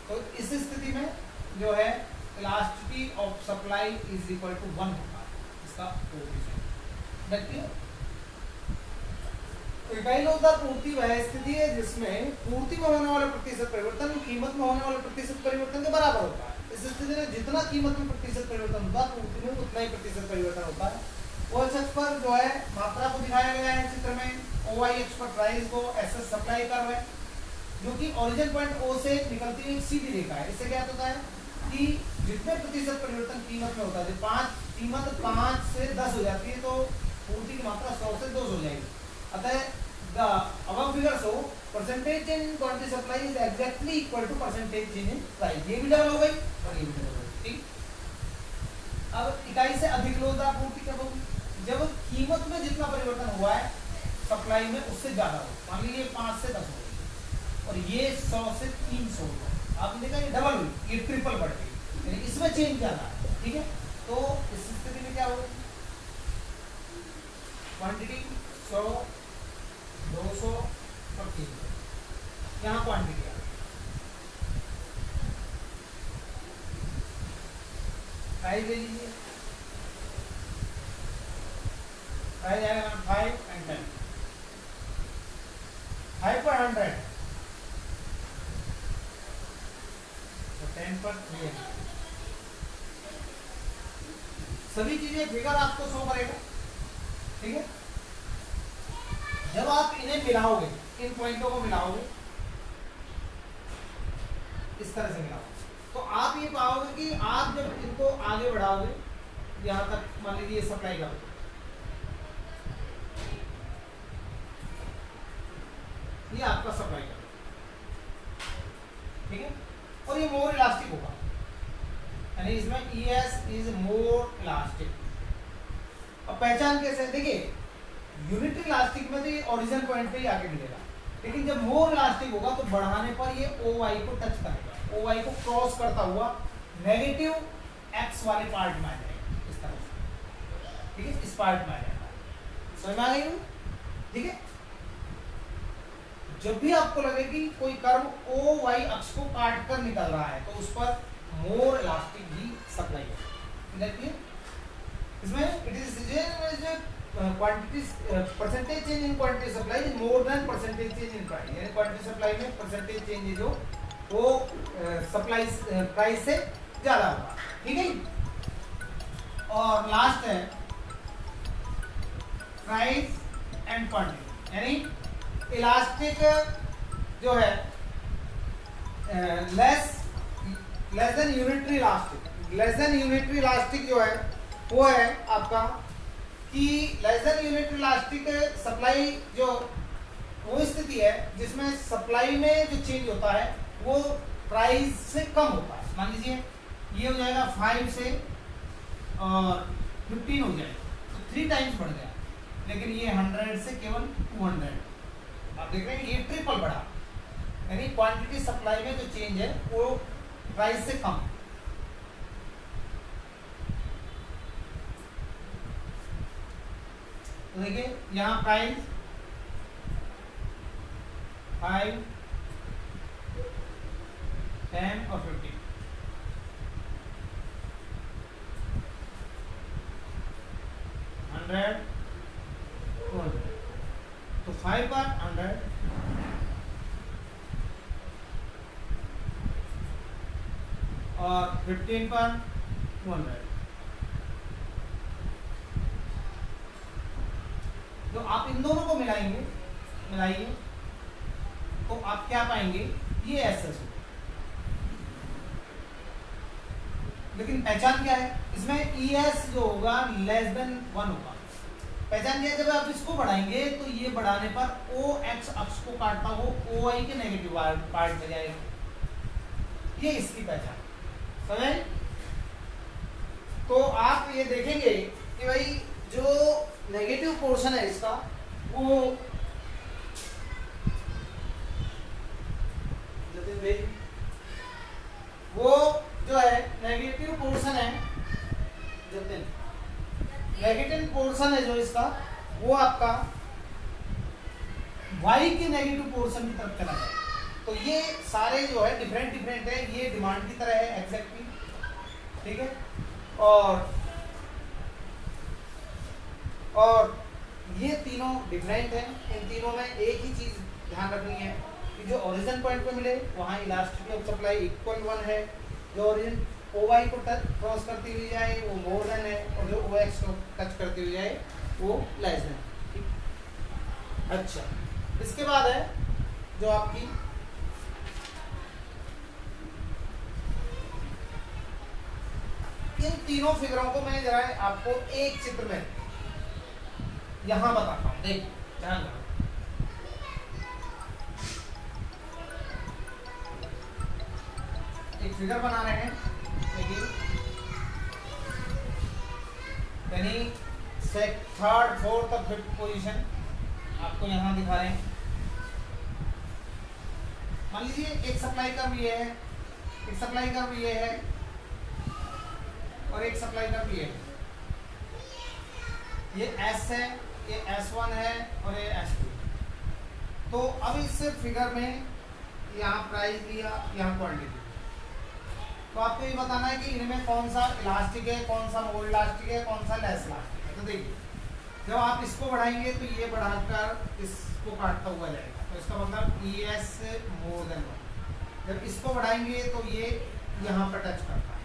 तो इस स्थिति में जो है elasticity of supply is equal to 1 होगा इसका कोएफिशिएंट। देखिए इकाई लोचदार पूर्ति वह स्थिति है जिसमें पूर्ति में होने वाला प्रतिशत परिवर्तन कीमत में होने वाले प्रतिशत परिवर्तन के बराबर होता है। इस स्थिति में जितना कीमत में प्रतिशत परिवर्तन होता है पूर्ति में उतना ही प्रतिशत परिवर्तन होता है। OX अक्ष पर जो है मात्रा को दिखाया गया है चित्र में, OY अक्ष पर प्राइस को, SS सप्लाई कर्व है जो कि ओरिजिन पॉइंट O से निकलती हुई एक सीधी रेखा है। इससे क्या होता है कि जितने प्रतिशत परिवर्तन कीमत में होता है, कीमत 5 से 10 हो जाती है तो पूर्ति की मात्रा 100 से 200 हो जाएगी। अतः the above figure show percentage in quantity supply is exactly equal to percentage change in price। ये भी डबल हो गई और ये भी डबल हो गई, ठीक। अब इकाई से अधिक लोचदार पूर्ति कब होगी? जब कीमत में जितना परिवर्तन हुआ है सप्लाई में उससे ज्यादा हो, मान लीजिए 5 से 10 हो गई और ये 100 से 300 हो गया, आपने देखा ये डबल हुई, ये ट्रिपल बढ़ गई, यानी इसमें चेंज ज्यादा है, ठीक है। तो इस स्थिति में क्या होगा, क्वांटिटी 100, 200 और 300, यहाँ क्वांटिटी आ गई, प्राइस ले लीजिए, प्राइस आएगा 5 एंड 10, 5 पर 100, 10 पर 3 सभी चीजें फिगर आपको शो करेगा। ठीक है, जब आप इन्हें मिलाओगे, इन पॉइंटों को मिलाओगे, इस तरह से मिलाओगे, तो आप ये पाओगे कि आप जब इनको आगे बढ़ाओगे, यहां तक मान लीजिए सप्लाई करोगे, ये आपका सप्लाई करोगे, ठीक है, और ये मोर इलास्टिक होगा, यानी इसमें ES इज मोर इलास्टिक। अब पहचान कैसे, देखिए यूनिटरी इलास्टिक में तो ये ओरिजिन पॉइंट पे ही आके मिलेगा, लेकिन जब मोर इलास्टिक होगा तो बढ़ाने पर ये OY को टच करेगा, OY को क्रॉस करता हुआ नेगेटिव X वाले पार्ट में आ जाएगा, इस तरह से, ठीक है, इस पार्ट में आ जाएगा। समझ में आ गई? ठीक है, जब भी आपको लगे कि कोई कर्व OY अक्ष को काट कर निकल रहा है तो उस पर मोर इलास्टिक भी सप्लाई है। इसमें it is quantity percentage change in quantity supply is more than percentage change in price, यानी quantity supply में percentage change जो वो सप्लाई प्राइस से ज्यादा होगा। ठीक है, और लास्ट है प्राइस एंड क्वांटिटी, यानी इलास्टिक जो है less than unitary elastic, less than unitary elastic जो है वो है आपका कि less than unitary elastic supply जो वो स्थिति है जिसमें सप्लाई में जो चेंज होता है वो प्राइस से कम होता है। मान लीजिए ये हो जाएगा 5 से और 15 हो जाएगा, तो 3 टाइम्स बढ़ गया, लेकिन ये 100 से केवल 200, आप देख रहे हैं ये ट्रिपल बढ़ा, यानी क्वांटिटी सप्लाई में जो चेंज है वो प्राइस से कम। तो देखिए यहाँ प्राइस 5, 10 और 15, तो 5 पर 100 और 15 पर 200, तो आप इन दोनों को मिलाइए तो आप क्या पाएंगे, ये SS हो। लेकिन पहचान क्या है इसमें, ES जो होगा लेस देन 1 होगा। पहचान क्या है, जब आप इसको बढ़ाएंगे तो ये बढ़ाने पर OX अक्ष को काटता हो OY के नेगेटिव पार्ट में जाएगा, ये इसकी पहचान। समझे? तो आप ये देखेंगे कि भाई जो नेगेटिव पोर्शन है इसका वो जो है नेगेटिव पोर्शन है, नेगेटिव पोर्शन है जो इसका वो आपका Y के नेगेटिव पोर्शन की तरफ चला जाए। तो ये सारे जो है डिफरेंट है, ये डिमांड की तरह है एग्जैक्टली, ठीक है, और ये तीनों डिफरेंट हैं। इन तीनों में एक ही चीज ध्यान रखनी है कि जो ओरिजिन पॉइंट पे मिले वहाँ इलास्टिसिटी ऑफ सप्लाई इक्वल 1 है, जो ओरिजिन OY को क्रॉस करती हुई जाए वो मोर देन है, और जो OX को टच करती हुई जाए वो लेस देन। अच्छा, इसके बाद है जो आपकी इन तीनों फिगरों को मैं जरा आपको एक चित्र में यहां बताता हूं, देखिए ध्यान रखो। एक फिगर बना रहे हैं, देखिए, यानी थर्ड, फोर्थ और फिफ्थ पोजीशन आपको यहां दिखा रहे हैं। मान लीजिए एक सप्लाई कर्व ये है, एक सप्लाई कर्व ये है और एक सप्लाई कर्व ये है। ये S है, ये S1 है और ये S2। तो अब इस फिगर में यहाँ प्राइस दिया, यहाँ क्वांटिटी, तो आपको ये बताना है कि इनमें कौन सा इलास्टिक है, कौन सा मोर इलास्टिक है, कौन सा लेस इलास्टिक है। तो देखिए जब आप इसको बढ़ाएंगे तो ये बढ़ाकर इसको काटता हुआ जाएगा, तो इसका मतलब ES मोर देन 1। जब इसको बढ़ाएंगे तो ये यहाँ पर टच करता है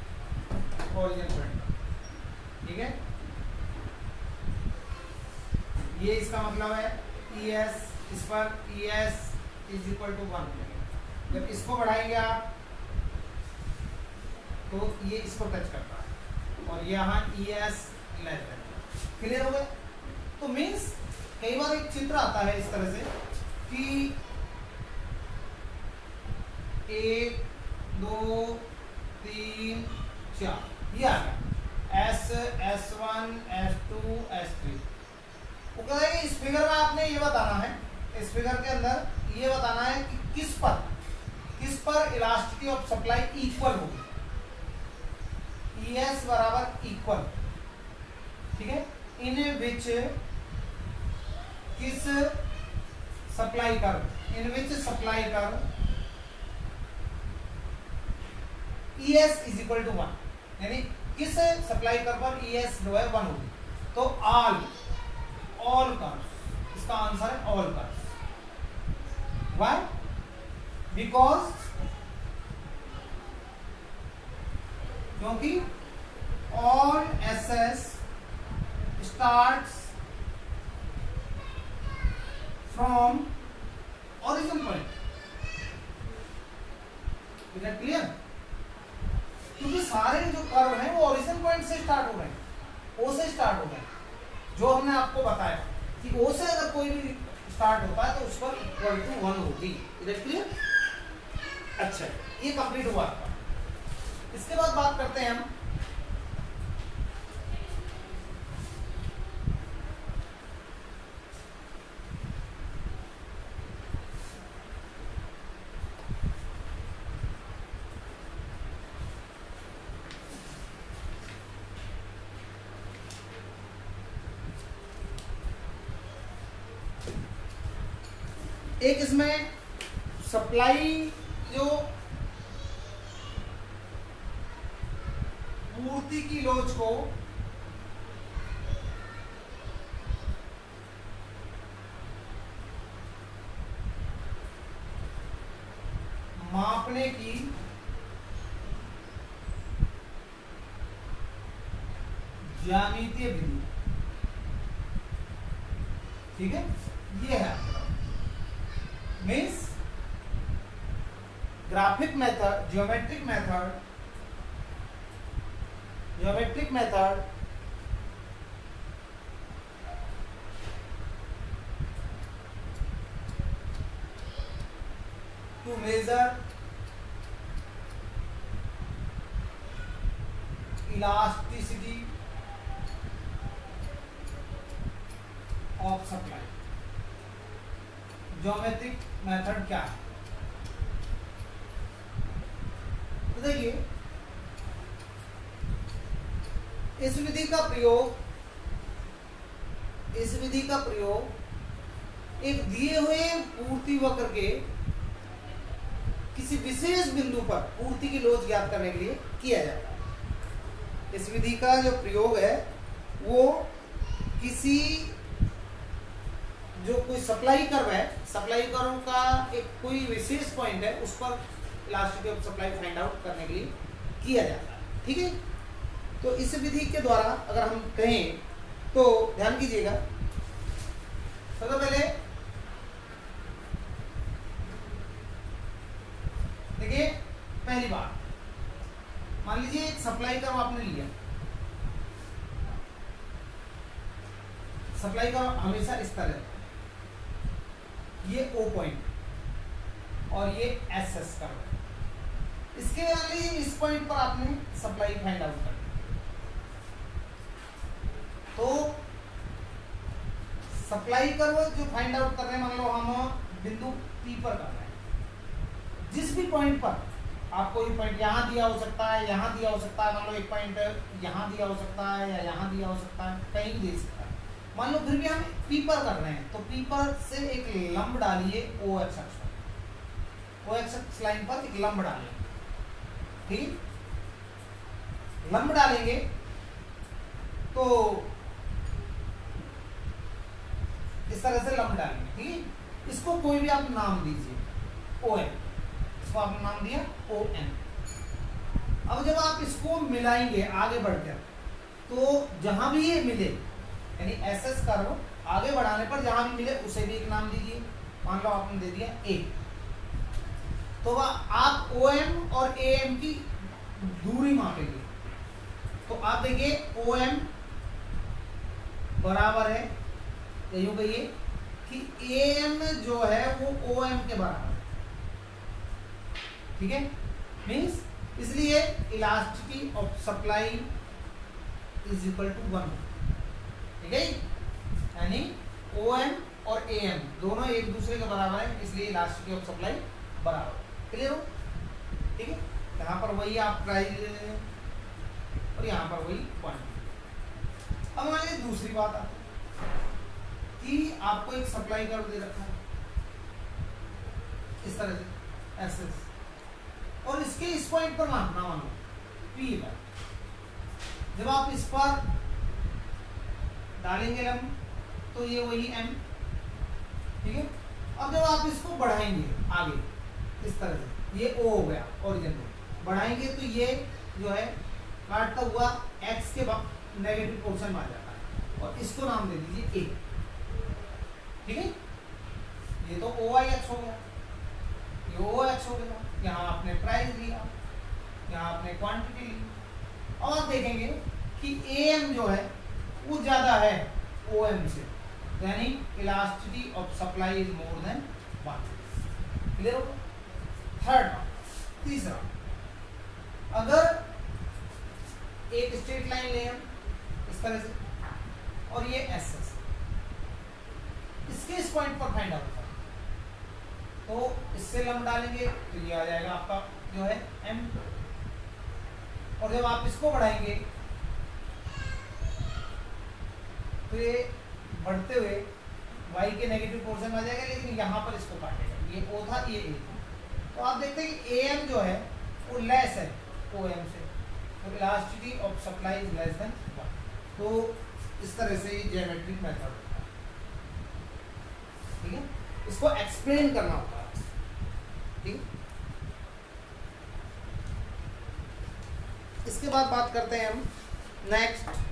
ओरिजिन पॉइंट पर, ठीक है। ये इसका मतलब है ES, इस पर ES इज इक्वल टू 1। जब इसको बढ़ाएंगे आप तो ये इसको टच करता है और यहाँ ES लेस देन। क्लियर हो गया? तो मीन्स कई बार एक चित्र आता है इस तरह से कि 1 2 3 4 ये आ गया S1 S2 S3। वो कह रहा है कि इस फिगर में आपने ये बताना है, इस फिगर के अंदर ये बताना है कि किस पर इलास्टिसिटी ऑफ सप्लाई इक्वल होगी, ES बराबर इक्वल, ठीक है। इन विच किस supply curve, in which supply curve ES is equal to 1, यानी किस सप्लाई कर्व पर ES जो है 1 होगी। तो ऑल कर्व्स, इसका आंसर है ऑल कर्व्स। व्हाई? बिकॉज क्योंकि all SS starts from origin point. Is that clear? क्योंकि सारे जो कर्व हैं वो ओरिजिन पॉइंट से स्टार्ट हो रहे हैं, O से स्टार्ट हो रहे हैं। जो हमने आपको बताया कि O से अगर कोई भी स्टार्ट होता है तो उस पर इक्वल टू 1 होगी। Is that clear? अच्छा, ये कंप्लीट हुआ आपका। इसके बाद बात करते हैं हम एक इसमें सप्लाई जो पूर्ति की लोच को मापने की ज्यामितीय विधि, ठीक है, ये है means graphic method, geometric method to measure elasticity of supply. Geometric method क्या है? तो देखिए, इस विधि का प्रयोग एक दिए हुए पूर्ति वक्र के किसी विशेष बिंदु पर पूर्ति की लोच ज्ञात करने के लिए किया जाता है। इस विधि का जो प्रयोग है वो किसी जो कोई सप्लाई कर्व है, सप्लाई कर्व का एक कोई विशेष पॉइंट है, उस पर elasticity of supply find out करने के लिए किया जाता है, ठीक है। तो इस विधि के द्वारा अगर हम कहें तो ध्यान कीजिएगा, सबसे पहले देखिए, पहली बात मान लीजिए एक सप्लाई कर्व आपने लिया। सप्लाई कर्व हमेशा इस तरह, ये O पॉइंट और ये SS कर्व है। इसके मान लीजिए इस पॉइंट पर आपने सप्लाई फाइंड आउट कर, तो सप्लाई कर्व जो फाइंड आउट कर रहे हैं, मान लो हम बिंदु P पर कर रहे हैं, जिस भी पॉइंट पर आपको ये पॉइंट यहाँ दिया हो सकता है, यहाँ दिया हो सकता है, मान लो एक पॉइंट यहाँ दिया हो सकता है या यहाँ दिया हो सकता है, कहीं भी दे सकता है। मान लो फिर भी हम P पर कर रहे हैं, तो P पर से एक लंब डालिए OX अक्ष पर, OX अक्ष लाइन पर एक लंब डालेंगे, ठीक। लंब डालेंगे तो इस तरह से लंब डालेंगे, ठीक। इसको कोई भी आप नाम दीजिए, ON, इसको आपने नाम दिया ON, अब जब आप इसको मिलाएंगे आगे बढ़कर, तो जहां भी ये मिले, यानी एसएस करो आगे बढ़ाने पर जहां भी मिले उसे भी एक नाम दीजिए। मान लो आपने दे दिया ए, तो वह आप OM और AM की दूरी मापेंगे। तो आप देखिए OM बराबर है, या यूं कहिए कि AM जो है वो OM के बराबर है, ठीक है। मीन्स इसलिए elasticity of supply is equal to 1, ठीक है। यानी OM और AM दोनों एक दूसरे के बराबर है, इसलिए इलास्टिसिटी ऑफ सप्लाई बराबर। क्लियर हो, ठीक है। यहाँ पर वही आप प्राइस और यहाँ पर वही क्वांटिटी। अब हमारी दूसरी बात आती है कि आपको एक सप्लाई कर्व दे रखा है इस तरह से एसएस, और इसके इस पॉइंट पर मानो P पर, जब आप इस पर डालेंगे लंब तो ये वही M, ठीक है। अब जब आप इसको बढ़ाएंगे आगे इस तरह से, ये O हो गया ओरिजिन में, बढ़ाएंगे तो ये जो है काटता हुआ X के नेगेटिव पोर्शन में आ जाता है, और इसको नाम दे दीजिए A, ठीक है। ये तो OIX हो गया, ये OX हो गया। यहाँ आपने प्राइस लिया, यहाँ आपने क्वांटिटी ली, और देखेंगे कि AM जो है वो ज्यादा है OM से, यानी elasticity of supply is more than 1। Clear हो। थर्ड, तीसरा, अगर एक स्ट्रेट लाइन ले हम इस तरह से, और ये एसएस, इसके इस पॉइंट पर फाइंड आउट करें, तो इससे लंब डालेंगे तो ये आ जाएगा आपका जो है M, और जब आप इसको बढ़ाएंगे तो ये बढ़ते हुए y के नेगेटिव पोर्शन में आ जाएगा, लेकिन यहाँ पर इसको काटेगा, ये O था ये A था। तो आप देखते हैं कि AM जो है वो लेस है OM से, तो elasticity of supply is less than 1। तो इस तरह से ये ज्योमेट्रिक मेथड होता है, ठीक है। इसको एक्सप्लेन करना होता है, ठीक है। इसके बाद बात करते हैं हम नेक्स्ट,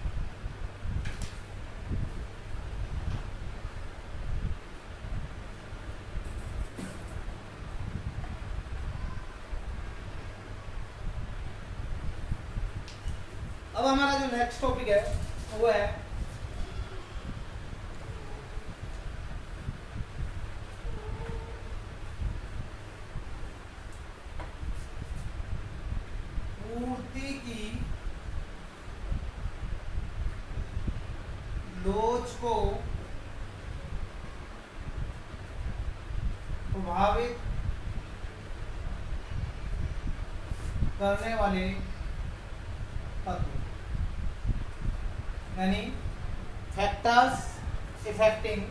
अब हमारा जो नेक्स्ट टॉपिक है वो है पूर्ति की लोच को प्रभावित करने वाले तत्व, यानी factors affecting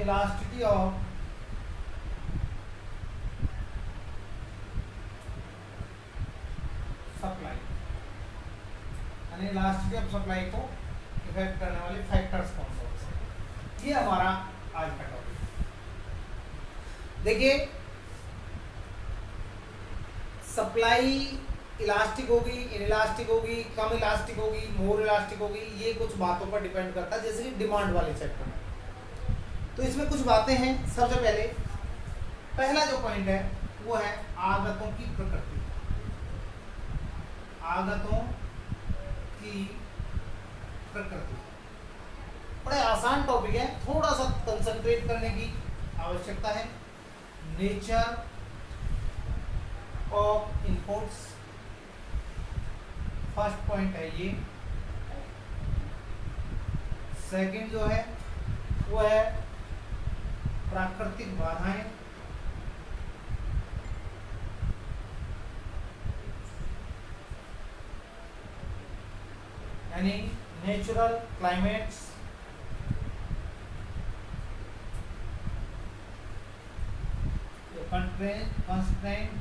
elasticity of supply, यानी इलास्टिसिटी ऑफ सप्लाई को इफेक्ट करने वाले फैक्टर्स कौन कौन से, ये हमारा आज का टॉपिक। देखिए, सप्लाई इलास्टिक होगी, इनइलास्टिक होगी, कम इलास्टिक होगी, मोर इलास्टिक होगी, ये कुछ बातों पर डिपेंड करता है, जैसे कि डिमांड वाले चैप्टर में। तो इसमें कुछ बातें हैं। सबसे पहले पहला जो पॉइंट है वो है आगतों की प्रकृति। आगतों की प्रकृति बड़े आसान टॉपिक है, थोड़ा सा कंसंट्रेट करने की आवश्यकता है। Nature of inputs, first point है ये। सेकंड जो है वो है प्राकृतिक बाधाएं, यानी नेचुरल क्लाइमेट्स, कंस्ट्रेंट,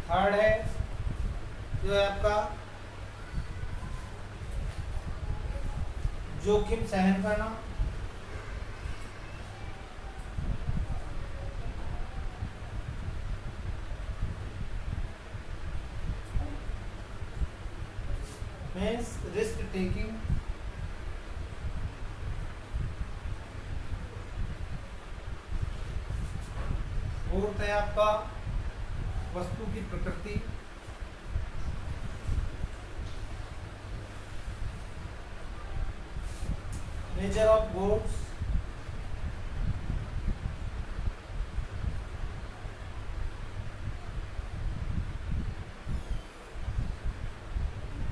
थर्ड है जो है आपका जोखिम सहन करना, मीन्स रिस्क टेकिंग, फोर्थ है आपका वस्तु की प्रकृति, नेचर ऑफ गुड्स,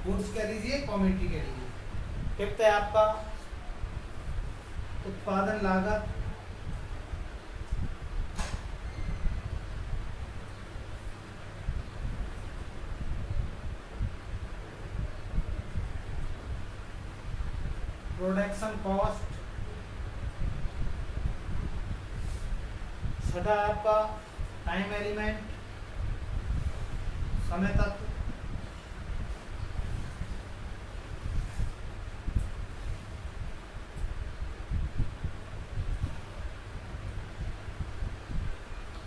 गुड्स कह लीजिए, कमोडिटी कह लीजिए। फिफ्थ है आपका उत्पादन लागत, प्रोडक्शन कॉस्ट, छठा है आपका टाइम एलिमेंट, समय तत्व,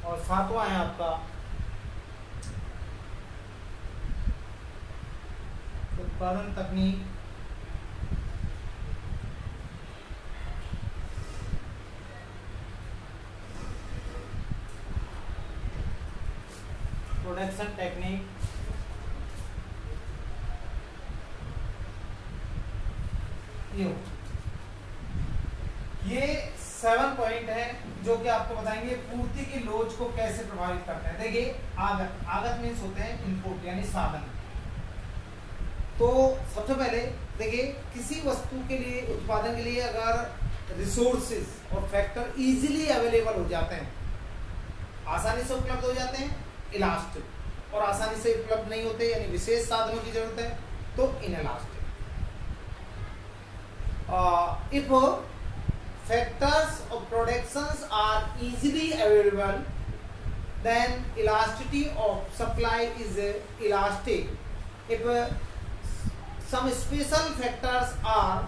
और सातवां है आपका उत्पादन तकनीक, प्रोडक्शन टेक्निक। ये 7 पॉइंट है जो कि आपको बताएंगे पूर्ति की लोच को कैसे प्रभावित करते हैं। देखिए आगत मीन्स होते हैं इनपुट यानी साधन। तो सबसे पहले देखिए किसी वस्तु के लिए उत्पादन के लिए अगर रिसोर्सेज और फैक्टर इजीली अवेलेबल हो जाते हैं, आसानी से उपलब्ध हो जाते हैं, इलास्टिक, और आसानी से उपलब्ध नहीं होते यानी विशेष साधनों की जरूरत है तो inelastic. If factors of productions are easily available, then elasticity of supply is elastic. If some special factors are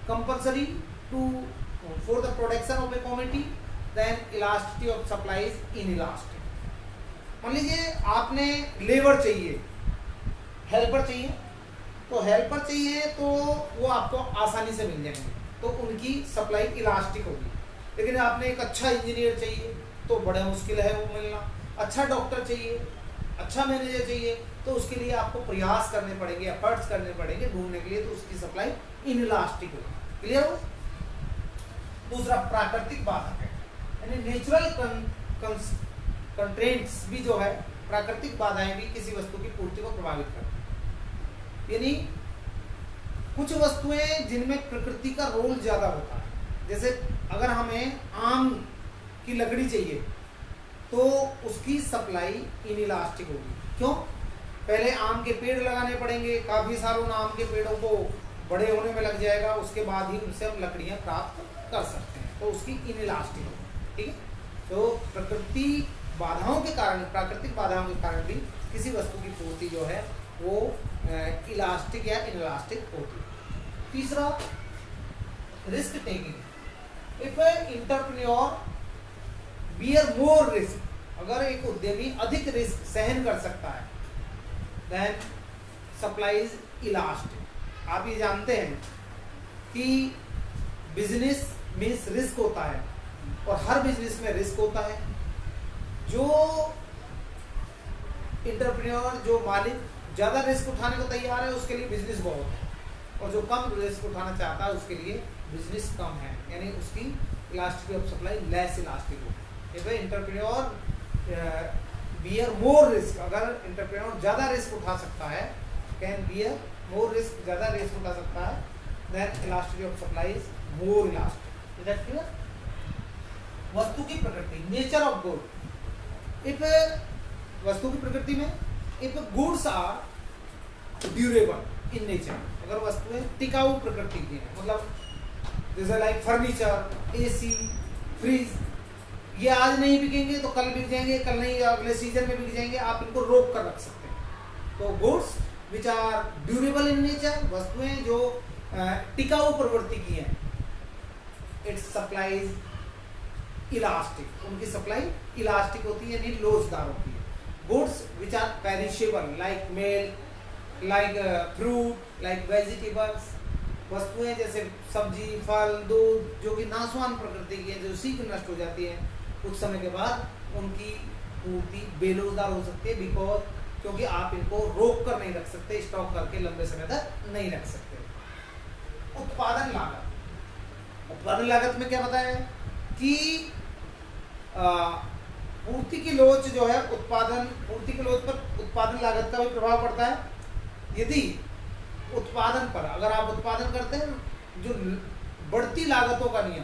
compulsory for the production of a commodity, then elasticity of supply is inelastic. मान लीजिए आपने labour चाहिए, helper चाहिए, तो helper चाहिए तो वो आपको आसानी से मिल जाएंगे, तो उनकी सप्लाई इलास्टिक होगी। लेकिन आपने एक अच्छा इंजीनियर चाहिए तो बड़ा मुश्किल है वो मिलना, अच्छा डॉक्टर चाहिए, अच्छा मैनेजर चाहिए, तो उसके लिए आपको प्रयास करने पड़ेंगे, एफर्ट्स करने पड़ेंगे ढूंढने के लिए, तो उसकी सप्लाई इनइलास्टिक होगी। क्लियर हो? दूसरा प्राकृतिक बाधा है, यानी नेचुरल कंस्ट्रेंट्स भी जो है, प्राकृतिक बाधाएं भी किसी वस्तु की पूर्ति को प्रभावित करती हैं। यानी कुछ वस्तुएं जिनमें प्रकृति का रोल ज्यादा होता है, जैसे अगर हमें आम की लकड़ी चाहिए तो उसकी सप्लाई इनइलास्टिक होगी। क्यों? पहले आम के पेड़ लगाने पड़ेंगे, काफी सालों आम के पेड़ों को बड़े होने में लग जाएगा, उसके बाद ही उनसे हम लकड़ियां प्राप्त कर सकते हैं, तो उसकी इनइलास्टिक होगी। ठीक है, तो प्रकृति बाधाओं के कारण, प्राकृतिक बाधाओं के कारण भी किसी वस्तु की पूर्ति जो है वो इलास्टिक या इनइलास्टिक होती है। तीसरा risk taking. If entrepreneur bear more risk, अगर एक उद्यमी अधिक रिस्क सहन कर सकता है, देन सप्लाई इज इलास्टिक। आप ये जानते हैं कि बिजनेस मीन्स रिस्क होता है, और हर बिजनेस में रिस्क होता है। जो एंटरप्रेन्योर, जो मालिक ज्यादा रिस्क उठाने को तैयार है, उसके लिए बिजनेस बहुत है, और जो कम रिस्क उठाना चाहता है उसके लिए बिजनेस कम है, यानी उसकी elasticity of supply less elastic हो। If entrepreneur bear more risk, अगर एंटरप्रेन्योर ज्यादा रिस्क उठा सकता है, कैन बियर मोर रिस्क, ज्यादा रिस्क उठा सकता है, then elasticity of supply is more elastic. Is that clear? वस्तु की प्रकृति, नेचर ऑफ गुड। इफ वस्तु की प्रकृति में if goods are durable in nature, अगर वस्तुएं टिकाऊ प्रकृति की हैं, मतलब जैसे लाइक फर्नीचर, एसी, फ्रिज, ये आज नहीं बिकेंगे तो कल बिक जाएंगे, कल नहीं अगले सीजन में बिक जाएंगे, आप इनको रोक कर रख सकते हैं। तो goods which are durable in nature, वस्तुएं जो टिकाऊ प्रवृत्ति की हैं, इट्स सप्लाईज इलास्टिक, उनकी सप्लाई इलास्टिक होती है, यानी लोचदार होती है। Goods which are perishable like milk, like fruit, like vegetables, वस्तुएं जैसे सब्जी, फल, दूध जो कि नाशवान प्रकृति की है, जो शीघ्र नष्ट हो जाती है, कुछ समय के बाद उनकी पूर्ति बेरोजगार हो सकती है, बिकॉज क्योंकि आप इनको रोक कर नहीं रख सकते, स्टॉक करके लंबे समय तक नहीं रख सकते। उत्पादन लागत, उत्पादन लागत में क्या बताया है कि पूर्ति की लोच जो है पूर्ति की लोच पर उत्पादन लागत का भी प्रभाव पड़ता है। यदि उत्पादन पर, अगर आप उत्पादन करते हैं, जो बढ़ती लागतों का नियम,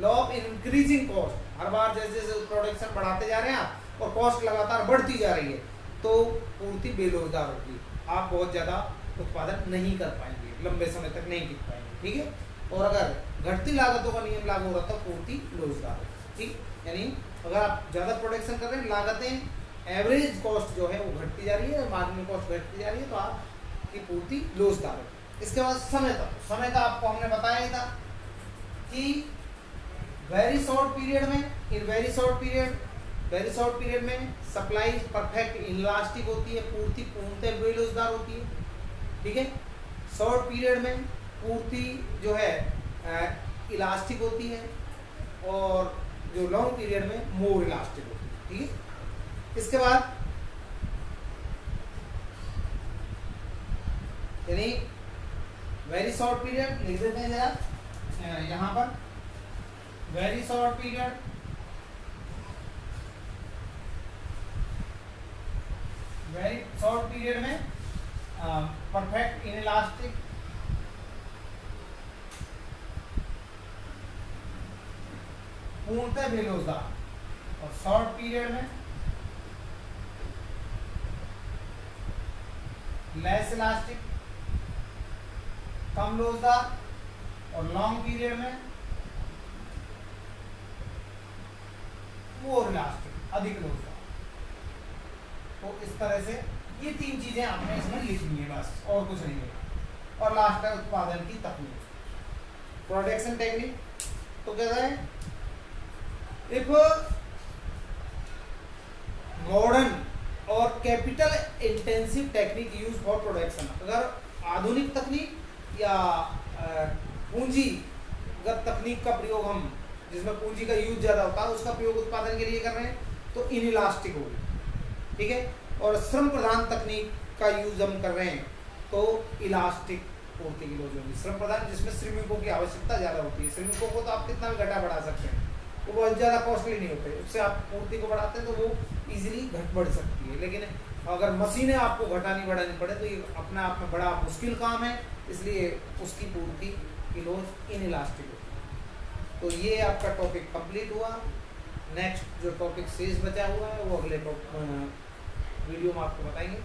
लॉ ऑफ इंक्रीजिंग कॉस्ट, हर बार जैसे जैसे प्रोडक्शन बढ़ाते जा रहे हैं आप और कॉस्ट लगातार बढ़ती जा रही है, तो पूर्ति बेरोजगार होगी, आप बहुत ज़्यादा उत्पादन नहीं कर पाएंगे, लंबे समय तक नहीं टिक पाएंगे, ठीक है। और अगर घटती लागतों का नियम लागू हो रहा तो पूर्ति रोजगार होगी, ठीक। यानी अगर आप ज़्यादा प्रोडक्शन कर रहे हैं, लागतें एवरेज कॉस्ट जो है वो घटती जा रही है, मार्जिनल कॉस्ट घटती जा रही है, तो आपकी पूर्ति रोजगार है। इसके बाद समय का आपको हमने बताया ही था कि वेरी शॉर्ट पीरियड में, इन वेरी शॉर्ट पीरियड में सप्लाई परफेक्ट इलास्टिक होती है, पूर्ति पूर्णतः बेरोजगार होती है, ठीक है। शॉर्ट पीरियड में पूर्ति जो है इलास्टिक होती है, और जो लॉन्ग पीरियड में मोर इलास्टिक होती है, ठीक है। इसके बाद यानी वेरी शॉर्ट पीरियड लिख देते हैं जरा यहाँ पर, very short period, very short period में परफेक्ट इनइलास्टिक, पूर्णतः बेरोजगार, और शॉर्ट पीरियड में लेस इलास्टिक, कम रोजगार, और लॉन्ग पीरियड में मोर इलास्टिक, अधिक रोजगार। तो इस तरह से ये तीन चीजें आपने इसमें लिखनी है, बस और कुछ नहीं है। और लास्ट है उत्पादन की तकनीक, प्रोडक्शन टेक्निक। तो कहता है इफ मॉडर्न और capital intensive technique use for production, अगर आधुनिक तकनीक या पूंजीगत तकनीक का प्रयोग हम, जिसमें पूंजी का यूज ज्यादा होता है, उसका प्रयोग उत्पादन के लिए कर रहे हैं, तो इनइलास्टिक होगी, ठीक है। और श्रम प्रधान तकनीक का यूज हम कर रहे हैं तो इलास्टिक पूर्ति की लोच होगी। श्रम प्रधान जिसमें श्रमिकों की आवश्यकता ज्यादा होती है, श्रमिकों को तो आप कितना भी घटा बढ़ा सकते हैं, वो बहुत ज्यादा कॉस्टली नहीं होते, उससे आप पूर्ति को बढ़ाते हैं तो वो इजीली घट बढ़ सकती है। लेकिन अगर मशीनें आपको घटानी बढ़ानी पड़े तो ये अपने आप में बड़ा मुश्किल काम है, इसलिए उसकी पूर्ति की लोच इनइलास्टिक होती है। तो ये आपका टॉपिक कंप्लीट हुआ। नेक्स्ट जो टॉपिक शेष बचा हुआ है वो अगले वीडियो में आपको बताएंगे।